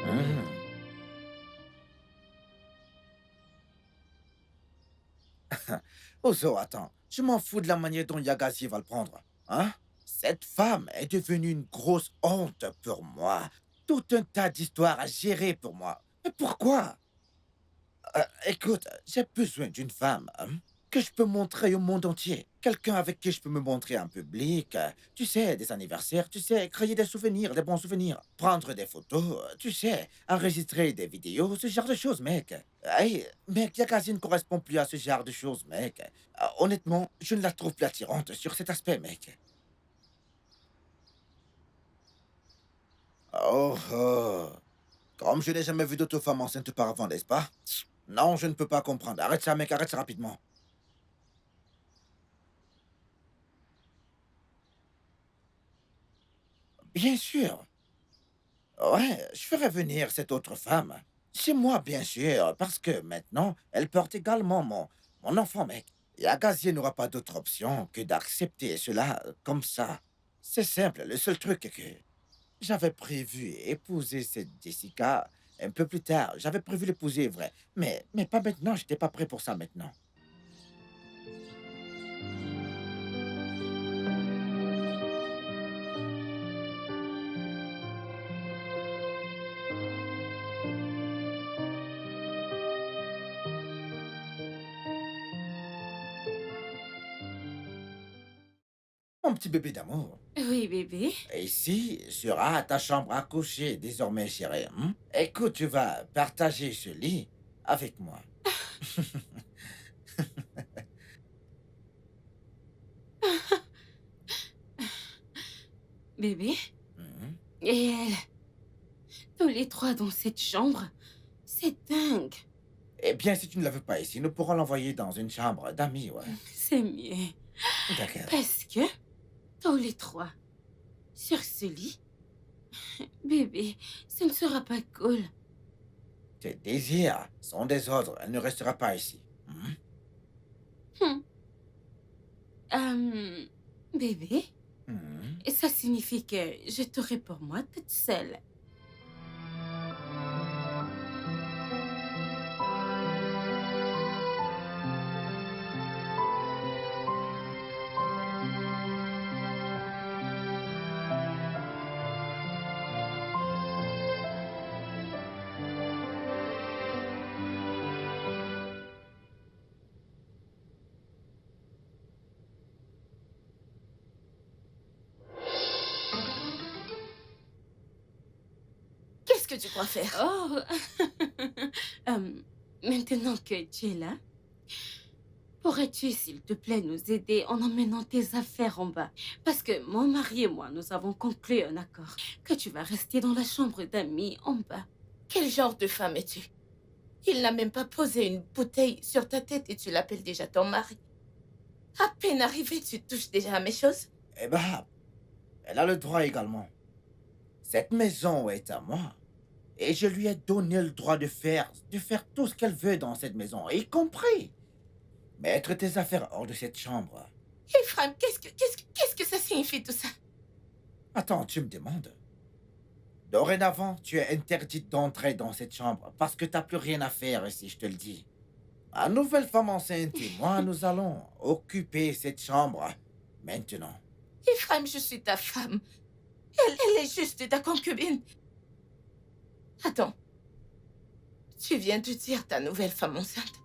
Hum. Ozo, attends. Je m'en fous de la manière dont Yagazi va le prendre. Hein? Cette femme est devenue une grosse honte pour moi. Tout un tas d'histoires à gérer pour moi. Mais pourquoi? Écoute, j'ai besoin d'une femme que je peux montrer au monde entier. Quelqu'un avec qui je peux me montrer en public. Tu sais, des anniversaires, tu sais, créer des souvenirs, des bons souvenirs. Prendre des photos, tu sais, enregistrer des vidéos, ce genre de choses, mec. Hey, mec, Yakazi ne correspond plus à ce genre de choses, mec. Honnêtement, je ne la trouve plus attirante sur cet aspect, mec. Oh, oh. Comme je n'ai jamais vu d'autre femme enceinte auparavant, n'est-ce pas? Non, je ne peux pas comprendre. Arrête ça, mec, arrête ça rapidement. Bien sûr. Ouais, je ferai venir cette autre femme. Chez moi, bien sûr, parce que maintenant, elle porte également mon enfant, mec. Et Agassiz n'aura pas d'autre option que d'accepter cela comme ça. C'est simple, le seul truc est que j'avais prévu épouser cette Jessica un peu plus tard. J'avais prévu l'épouser, vrai. Mais pas maintenant, j'étais pas prêt pour ça maintenant. Mon petit bébé d'amour. Oui, bébé. Ici sera ta chambre à coucher désormais, chérie. Écoute, tu vas partager ce lit avec moi. Bébé. Mhm. Et elle. Tous les trois dans cette chambre. C'est dingue. Eh bien, si tu ne la veux pas ici, nous pourrons l'envoyer dans une chambre d'amis, ouais. C'est mieux. D'accord. Parce que tous les trois sur ce lit. Bébé, ce ne sera pas cool. Tes désirs sont des ordres. Elle ne restera pas ici. Hum. Bébé, Mhm. ça signifie que je t'aurai pour moi toute seule. Qu'est-ce que tu crois faire? Oh, maintenant que tu es là, pourrais-tu, s'il te plaît, nous aider en emmenant tes affaires en bas? Parce que mon mari et moi, nous avons conclu un accord que tu vas rester dans la chambre d'amis en bas. Quel genre de femme es-tu? Il n'a même pas posé une bouteille sur ta tête et tu l'appelles déjà ton mari. À peine arrivé, tu touches déjà à mes choses? Eh ben, elle a le droit également. Cette maison est à moi. Et je lui ai donné le droit de faire tout ce qu'elle veut dans cette maison, y compris mettre tes affaires hors de cette chambre. Ephraim, qu'est-ce que ça signifie tout ça? Attends, tu me demandes? Dorénavant, tu es interdite d'entrer dans cette chambre parce que t'as plus rien à faire ici, je te le dis. Ma nouvelle femme enceinte et moi, nous allons occuper cette chambre maintenant. Ephraim, je suis ta femme. Elle est juste ta concubine. Attends. Tu viens de dire ta nouvelle femme enceinte?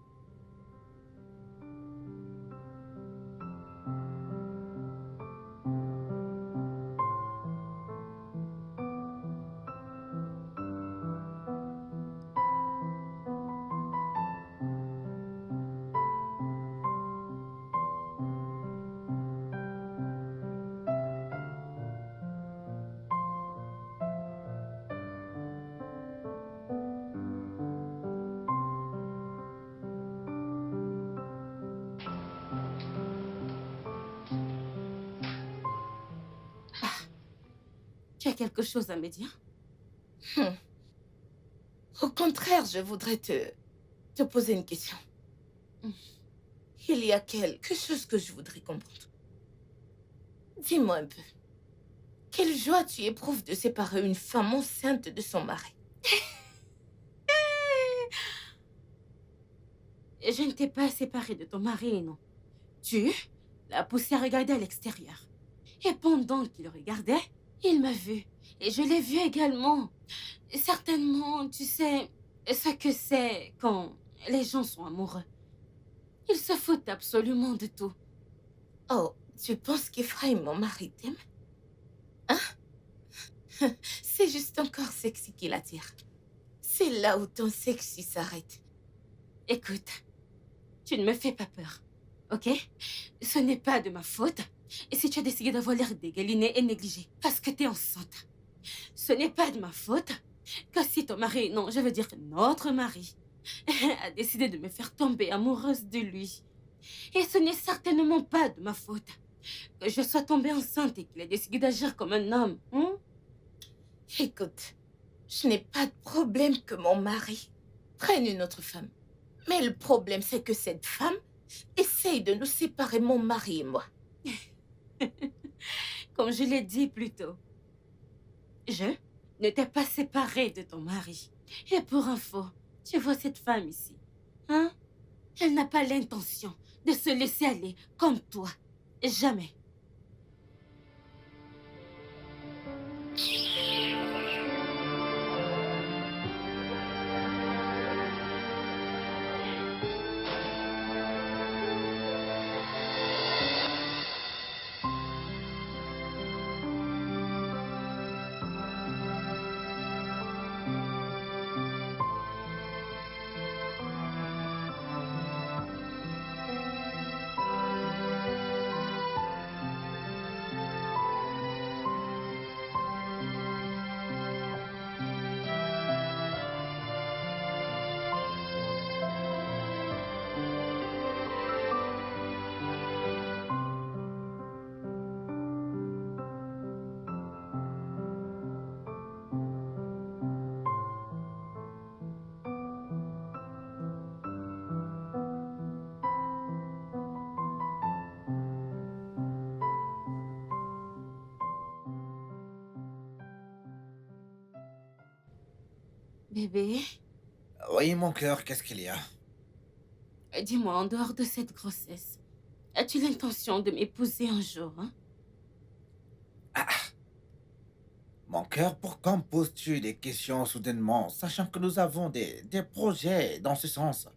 Tu as quelque chose à me dire? Au contraire, je voudrais te poser une question. Il y a quelque chose que je voudrais comprendre. Dis-moi un peu. Quelle joie tu éprouves de séparer une femme enceinte de son mari? Je ne t'ai pas séparée de ton mari, non. Tu l'as poussé à regarder à l'extérieur. Et pendant qu'il regardait, il m'a vue. Et je l'ai vue également. Certainement, tu sais ce que c'est quand les gens sont amoureux. Ils se foutent absolument de tout. Oh, tu penses qu'Ephraim, mon mari, t'aime? Hein? C'est juste encore sexy qui l'attire. C'est là où ton sexy s'arrête. Écoute, tu ne me fais pas peur, ok? Ce n'est pas de ma faute. Et si tu as décidé d'avoir l'air dégaliné et négligé parce que t'es enceinte, ce n'est pas de ma faute que si ton mari, non, je veux dire notre mari, a décidé de me faire tomber amoureuse de lui. Et ce n'est certainement pas de ma faute que je sois tombée enceinte et qu'il ait décidé d'agir comme un homme. Écoute, je n'ai pas de problème que mon mari prenne une autre femme. Mais le problème, c'est que cette femme essaye de nous séparer, mon mari et moi. Comme je l'ai dit plus tôt, je ne t'ai pas séparée de ton mari. Et pour info, tu vois cette femme ici, hein? Elle n'a pas l'intention de se laisser aller comme toi. Jamais. Bébé, Oui, mon cœur, qu'est-ce qu'il y a? dis-moi, en dehors de cette grossesse, as-tu l'intention de m'épouser un jour, hein? Mon cœur, pourquoi me poses-tu des questions soudainement, sachant que nous avons des projets dans ce sens?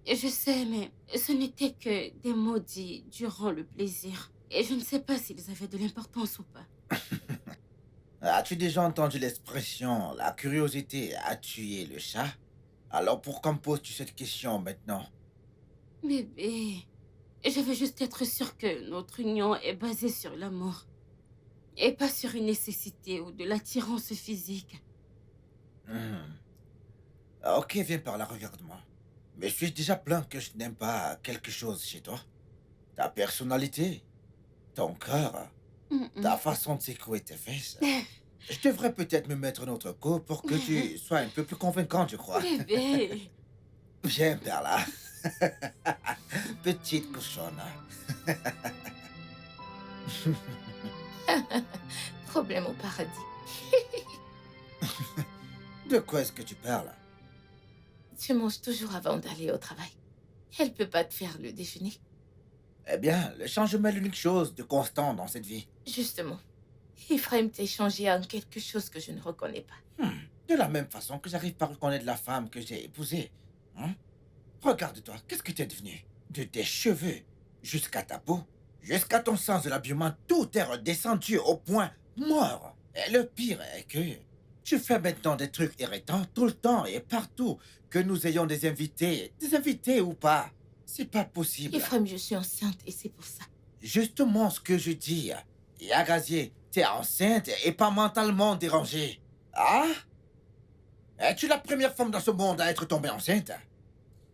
Je sais, mais ce n'était que des mots dits durant le plaisir. Et je ne sais pas s'ils avaient de l'importance ou pas. As-tu déjà entendu l'expression « la curiosité a tué le chat » ? Alors pourquoi me poses-tu cette question maintenant? Bébé, je veux juste être sûre que notre union est basée sur l'amour. Et pas sur une nécessité ou de l'attirance physique. Ok, viens par là, regarde-moi. Mais suis-je déjà plaint que je n'aime pas quelque chose chez toi? Ta personnalité, ton cœur, Ta façon de secouer tes fesses. Je devrais peut-être me mettre un autre coup pour que tu sois un peu plus convaincante, je crois. Bébé. Viens, Perla. Petite cochonne. Problème au paradis. De quoi est-ce que tu parles? Tu manges toujours avant d'aller au travail. Elle peut pas te faire le déjeuner. Eh bien, le changement est l'unique chose de constant dans cette vie. Justement, Ephraim t'a changé en quelque chose que je ne reconnais pas. De la même façon que j'arrive pas à reconnaître la femme que j'ai épousée. Regarde-toi, qu'est-ce que t'es devenu? De tes cheveux jusqu'à ta peau, jusqu'à ton sens de l'habillement, tout est redescendu au point mort. Et le pire est que tu fais maintenant des trucs irritants tout le temps et partout. Que nous ayons des invités ou pas. C'est pas possible. Ephraim, je suis enceinte et c'est pour ça. Justement ce que je dis. Yagazier, t'es enceinte et pas mentalement dérangée. Ah? Es-tu la première femme dans ce monde à être tombée enceinte?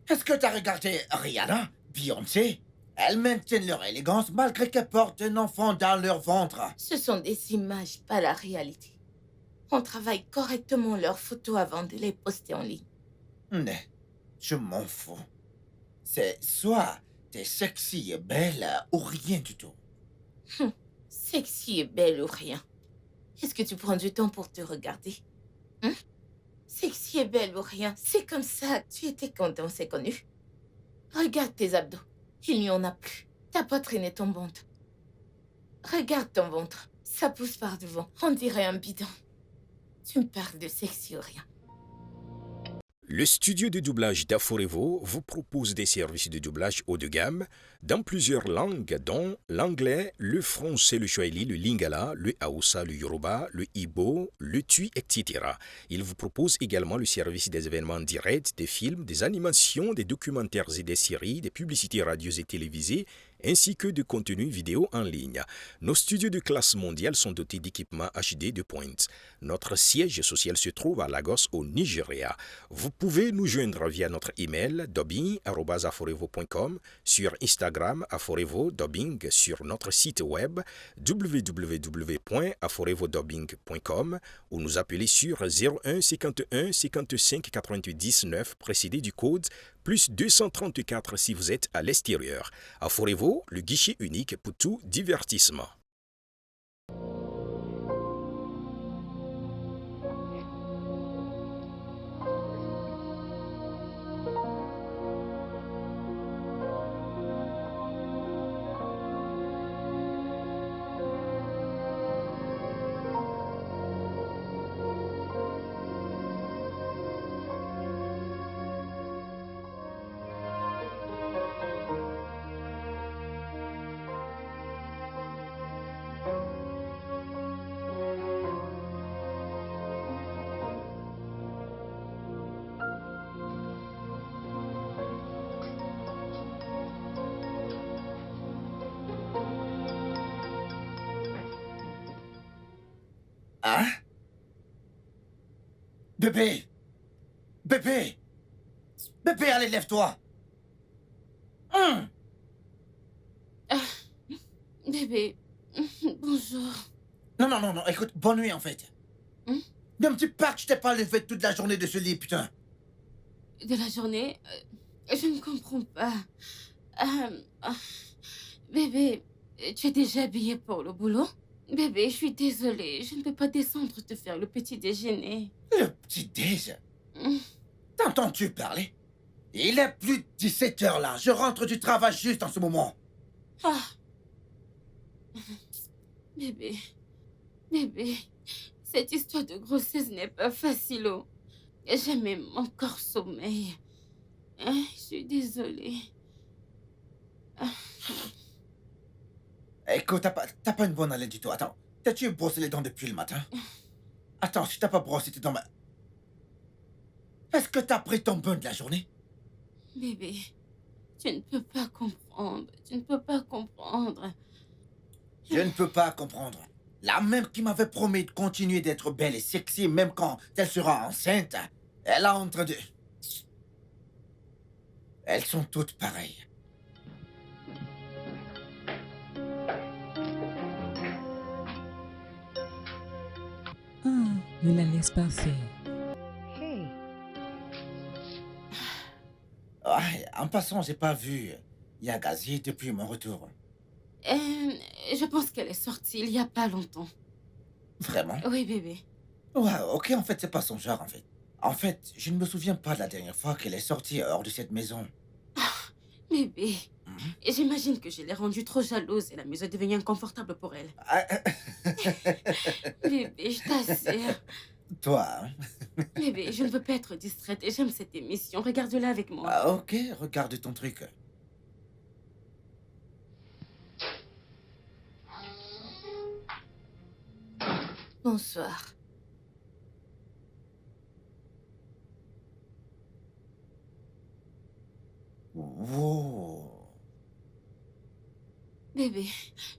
Est-ce que t'as regardé Rihanna, Beyoncé? Elles maintiennent leur élégance malgré qu'elles portent un enfant dans leur ventre. Ce sont des images, pas la réalité. On travaille correctement leurs photos avant de les poster en ligne. Mais, je m'en fous. C'est soit t'es sexy et belle ou rien du tout. Sexy et belle ou rien. Est-ce que tu prends du temps pour te regarder? Sexy et belle ou rien, c'est comme ça. Tu étais content, c'est connu. Regarde tes abdos. Il n'y en a plus. Ta poitrine est tombante. Regarde ton ventre. Ça pousse par devant. On dirait un bidon. Tu me parles de sexy ou rien. Le studio de doublage d'Aforevo vous propose des services de doublage haut de gamme dans plusieurs langues, dont l'anglais, le français, le swahili, le lingala, le haoussa, le yoruba, le ibo, le tui, etc. Il vous propose également le service des événements directs, des films, des animations, des documentaires et des séries, des publicités radios et télévisées, ainsi que de contenus vidéo en ligne. Nos studios de classe mondiale sont dotés d'équipements HD de pointe. Notre siège social se trouve à Lagos, au Nigeria. Vous pouvez nous joindre via notre email dubbing@aforevo.com, sur Instagram Aforevo Dubbing, sur notre site web www.aforevodubbing.com ou nous appeler sur 01 51 55 90 9 précédé du code plus 234 si vous êtes à l'extérieur. Aforevo, le guichet unique pour tout divertissement. Hein? Bébé! Bébé! Bébé, allez, lève-toi! Bébé. Bonjour. Non, écoute, bonne nuit en fait. Ne me dis pas que je t'ai pas levé toute la journée de ce lit, putain. De la journée, je ne comprends pas. Bébé, tu es déjà habillé pour le boulot? Bébé, je suis désolée. Je ne peux pas descendre te faire le petit déjeuner. Le petit déj? T'entends-tu parler? Il est plus de 17 heures là. Je rentre du travail juste en ce moment. Ah. Bébé, bébé, cette histoire de grossesse n'est pas facile. Oh. Jamais mon corps sommeille. Je suis désolée. Écoute, t'as pas une bonne haleine du tout. Attends, t'as-tu brossé les dents depuis le matin? Attends, si t'as pas brossé tes dents... Est-ce que t'as pris ton bain de la journée? Bébé, tu ne peux pas comprendre. Tu ne peux pas comprendre. Je ne peux pas comprendre. La même qui m'avait promis de continuer d'être belle et sexy même quand elle sera enceinte, elle a en train de... Elles sont toutes pareilles. Ne la laisse pas faire. Ouais, en passant, j'ai pas vu Yagazi depuis mon retour. Je pense qu'elle est sortie il y a pas longtemps. Vraiment? Oui, bébé. Ouais, ok, en fait, c'est pas son genre, en fait. En fait, je ne me souviens pas de la dernière fois qu'elle est sortie hors de cette maison. Bébé, Mhm. j'imagine que je l'ai rendue trop jalouse et la maison est devenue inconfortable pour elle. Ah, Bébé, je t'assure. Toi, hein? Bébé, je ne veux pas être distraite et j'aime cette émission. Regarde-la avec moi. Ah, ok, regarde ton truc. Bonsoir. Wow. Bébé,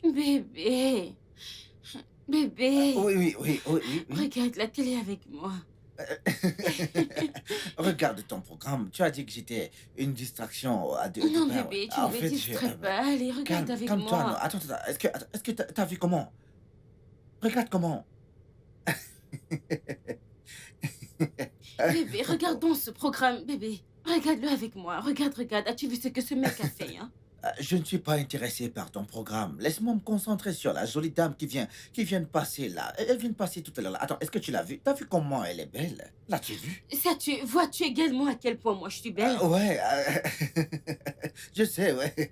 bébé, bébé. Oui. Regarde la télé avec moi. Regarde ton programme. Tu as dit que j'étais une distraction à deux Non, pain. bébé, tu En ne me fait, distrais pas. Allez, regarde avec calme-toi. Non. moi. Attends. Est-ce que t'as vu comment? Regarde comment. Bébé, regardons ce programme, bébé. Regarde-le avec moi. Regarde. As-tu vu ce que ce mec a fait, hein? Je ne suis pas intéressé par ton programme. Laisse-moi me concentrer sur la jolie dame qui vient de passer là. Elle vient de passer tout à l'heure là. Attends, est-ce que tu l'as vue? T'as vu comment elle est belle? L'as-tu vu? Vois-tu également à quel point moi je suis belle? Ouais. Je sais, ouais.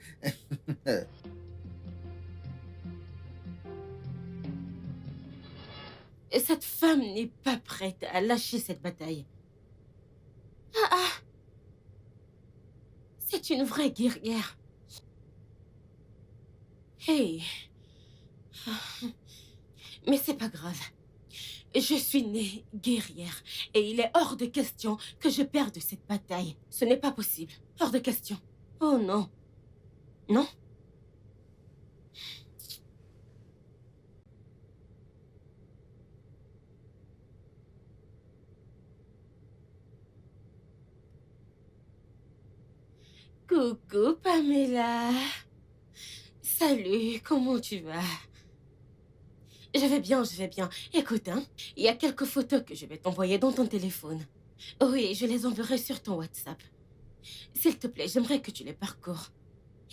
Et cette femme n'est pas prête à lâcher cette bataille. Ah. C'est une vraie guerrière. Hey. Mais c'est pas grave. Je suis née guerrière et il est hors de question que je perde cette bataille. Ce n'est pas possible. Hors de question. Oh non. Non? Coucou Pamela. Salut, comment tu vas? Je vais bien. Écoute, hein, il y a quelques photos que je vais t'envoyer dans ton téléphone. Oui, je les enverrai sur ton WhatsApp. S'il te plaît, j'aimerais que tu les parcours.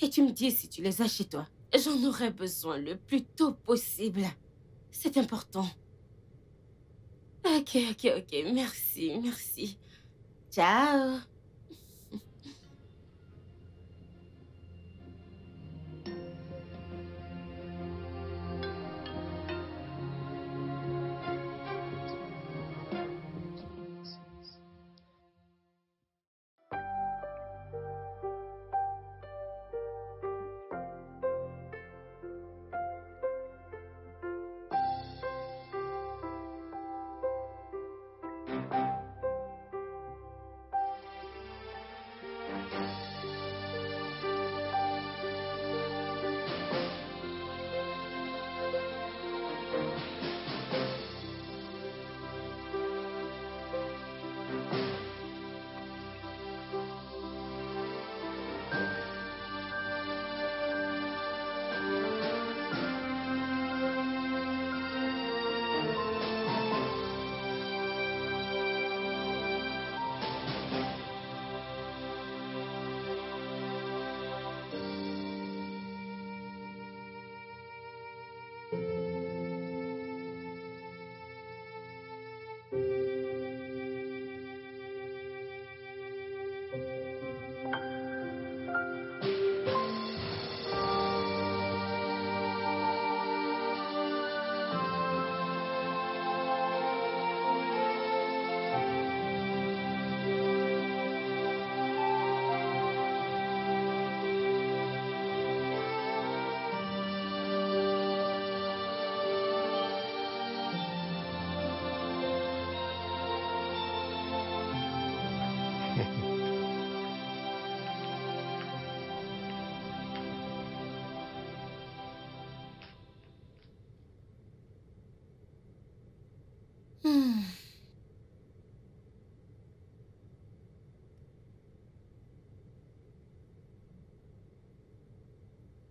Et tu me dis si tu les as chez toi. J'en aurai besoin le plus tôt possible. C'est important. Ok. Merci. Ciao.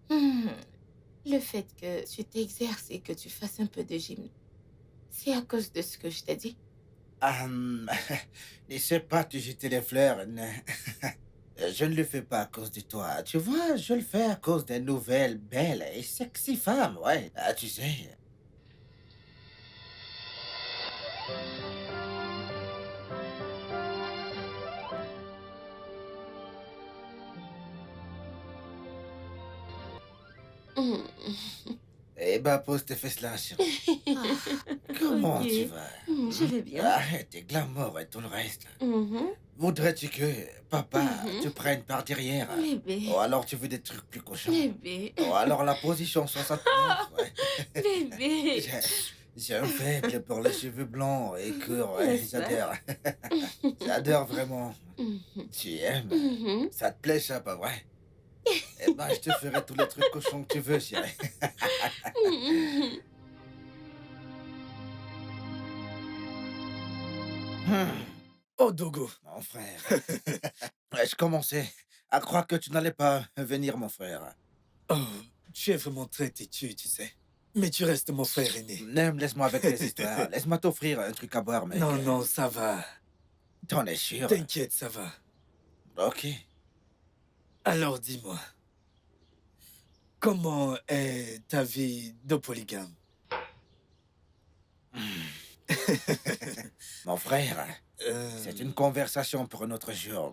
Hmm. Le fait que tu t'exerces et que tu fasses un peu de gym C'est à cause de ce que je t'ai dit. N'essaie pas de jeter les fleurs. Je ne le fais pas à cause de toi. Tu vois, je le fais à cause des nouvelles belles et sexy femmes, ouais. Ah, tu sais. Mm. Eh ben, pose tes fesses là, chérie. Comment Ok. tu vas? Je vais bien. Arrête tes glamour et tout le reste. Mhm. Voudrais-tu que papa Mhm. te prenne par derrière? Bébé. Ou alors tu veux des trucs plus cochons? Bébé. Ou alors la position 69, ouais. Bébé. J'ai un faible pour les cheveux blancs et courts, ouais, N'est-ce pas? j'adore. J'adore vraiment. Mhm. Tu aimes? Mhm. Ça te plaît, ça, pas vrai? Eh ben, je te ferai tous les trucs cochons que tu veux, chérie. Mhm. Oh, Dogo. Mon frère. Ouais, je commençais à croire que tu n'allais pas venir, mon frère. Oh, tu es vraiment très têtu, tu sais. Mais tu restes mon frère aîné. Nem, laisse-moi avec les histoires. Laisse-moi t'offrir un truc à boire, mec. Non, non, ça va. T'en es sûr? T'inquiète, ça va. Ok. Alors dis-moi, comment est ta vie de polygame? Mon frère, Euh, c'est une conversation pour un autre jour.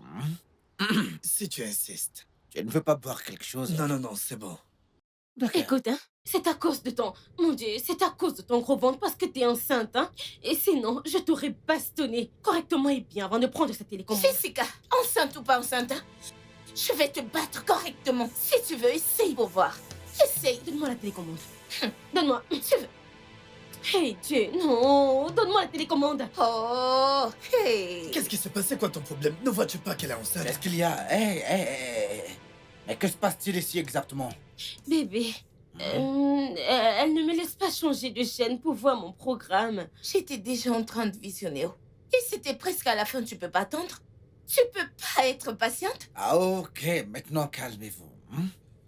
Si tu insistes. Tu ne veux pas boire quelque chose? Non, non, non, c'est bon. D'accord. Écoute, hein, c'est à cause de ton... Mon Dieu, c'est à cause de ton gros ventre parce que t'es enceinte, hein. Et sinon, je t'aurais bastonné correctement et bien avant de prendre cette télécommande. Jessica, enceinte ou pas enceinte, hein, je vais te battre correctement. Si tu veux, essaye pour voir. Essaye. Donne-moi la télécommande. Donne-moi. Tu veux. Hey Dieu, non. Donne-moi la télécommande. Oh, hey. Qu'est-ce qui s'est passé? Quoi ton problème? Ne vois-tu pas qu'elle est enceinte? Qu'est-ce qu'il y a? Mais que se passe-t-il ici exactement? Bébé, elle ne me laisse pas changer de chaîne pour voir mon programme. J'étais déjà en train de visionner. Et c'était presque à la fin, tu peux pas attendre? Tu peux pas être patiente? Ah, ok, maintenant calmez-vous.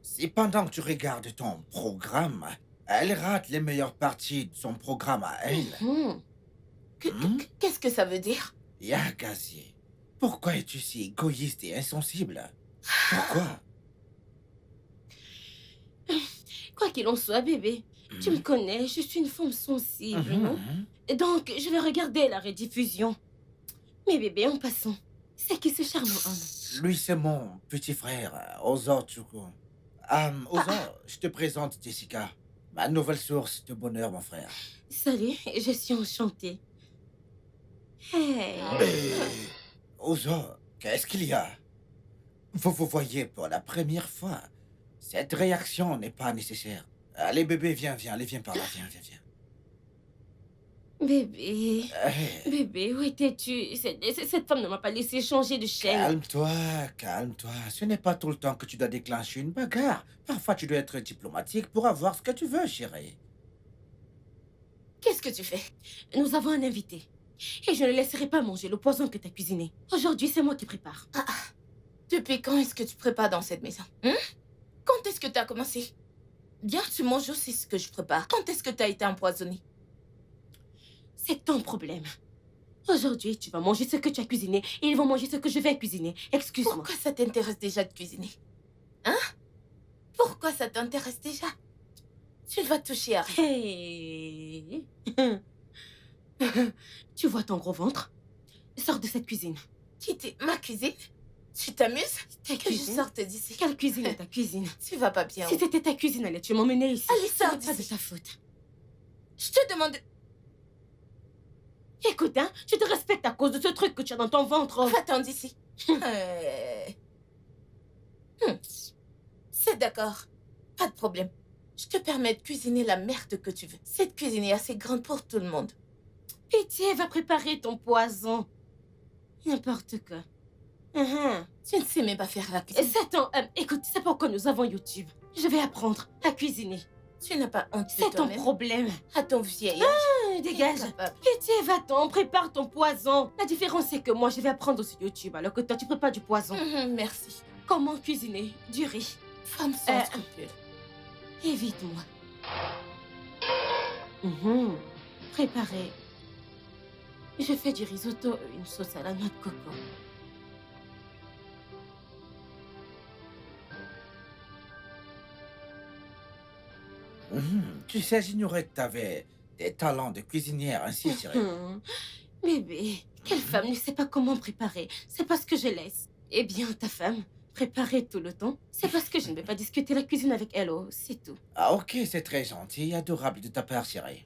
Si pendant que tu regardes ton programme, elle rate les meilleures parties de son programme à elle, Mhm. Qu'est-ce que ça veut dire? Yagazier, pourquoi es-tu si égoïste et insensible? Pourquoi? Quoi qu'il en soit, bébé, tu me connais, je suis une femme sensible, non? Donc, je vais regarder la rediffusion. Mais bébé, en passant, c'est qui ce charmant homme? Lui, c'est mon petit frère, Ozor Tchoukou. Ozor, je te présente Jessica, ma nouvelle source de bonheur, mon frère. Salut, je suis enchantée. Hey. Ozor, qu'est-ce qu'il y a? Vous vous voyez pour la première fois. Cette réaction n'est pas nécessaire. Allez, bébé, viens, allez, viens par là, viens. Bébé, Hey, bébé, où étais-tu? Cette femme ne m'a pas laissé changer de chaîne. calme-toi. Ce n'est pas tout le temps que tu dois déclencher une bagarre. Parfois, tu dois être diplomatique pour avoir ce que tu veux, chérie. Qu'est-ce que tu fais? Nous avons un invité. Et je ne laisserai pas manger le poison que tu as cuisiné. Aujourd'hui, c'est moi qui prépare. Depuis quand est-ce que tu prépares dans cette maison? Quand est-ce que tu as commencé? Bien, tu manges aussi ce que je prépare. Quand est-ce que tu as été empoisonné? C'est ton problème. Aujourd'hui, tu vas manger ce que tu as cuisiné et ils vont manger ce que je vais cuisiner. Excuse-moi. Pourquoi ça t'intéresse déjà de cuisiner? Hein? Pourquoi ça t'intéresse déjà? Tu ne vas toucher à rien. Hey. Tu vois ton gros ventre? Sors de cette cuisine. Quitter ma cuisine? Tu t'amuses? Ta Que je cuisine? sorte d'ici. Quelle cuisine est ta cuisine? Tu vas pas bien. Si c'était ta cuisine, allais-tu m'emmener ici? Allez, Ce sors n'est pas de d'ici. ta faute. Je te demande... Écoute, hein, je te respecte à cause de ce truc que tu as dans ton ventre. Va-t'en d'ici. C'est d'accord. Pas de problème. Je te permets de cuisiner la merde que tu veux. Cette cuisine est assez grande pour tout le monde. Pitié, va préparer ton poison. N'importe quoi. Tu ne sais même pas faire la cuisine. Écoute, c'est pourquoi nous avons YouTube. Je vais apprendre à cuisiner. Tu n'as pas honte de C'est ton toi-même. problème. À ton vieil âge. Dégage. Incapable. Pitié, va-t'en, prépare ton poison. La différence, c'est que moi, je vais apprendre sur YouTube, alors que toi, tu prépares du poison. Merci. Comment cuisiner du riz? Femme sans scrupules. Évite-moi. préparer. Je fais du risotto et une sauce à la noix de coco. Tu sais, j'ignorais que tu avais des talents de cuisinière ainsi, Cyril. Bébé, quelle femme ne sait pas comment préparer? C'est parce que je laisse. Eh bien, ta femme, préparer tout le temps, c'est parce que je ne vais pas discuter la cuisine avec elle, oh, c'est tout. Ah, ok, c'est très gentil et adorable de ta part, Cyril.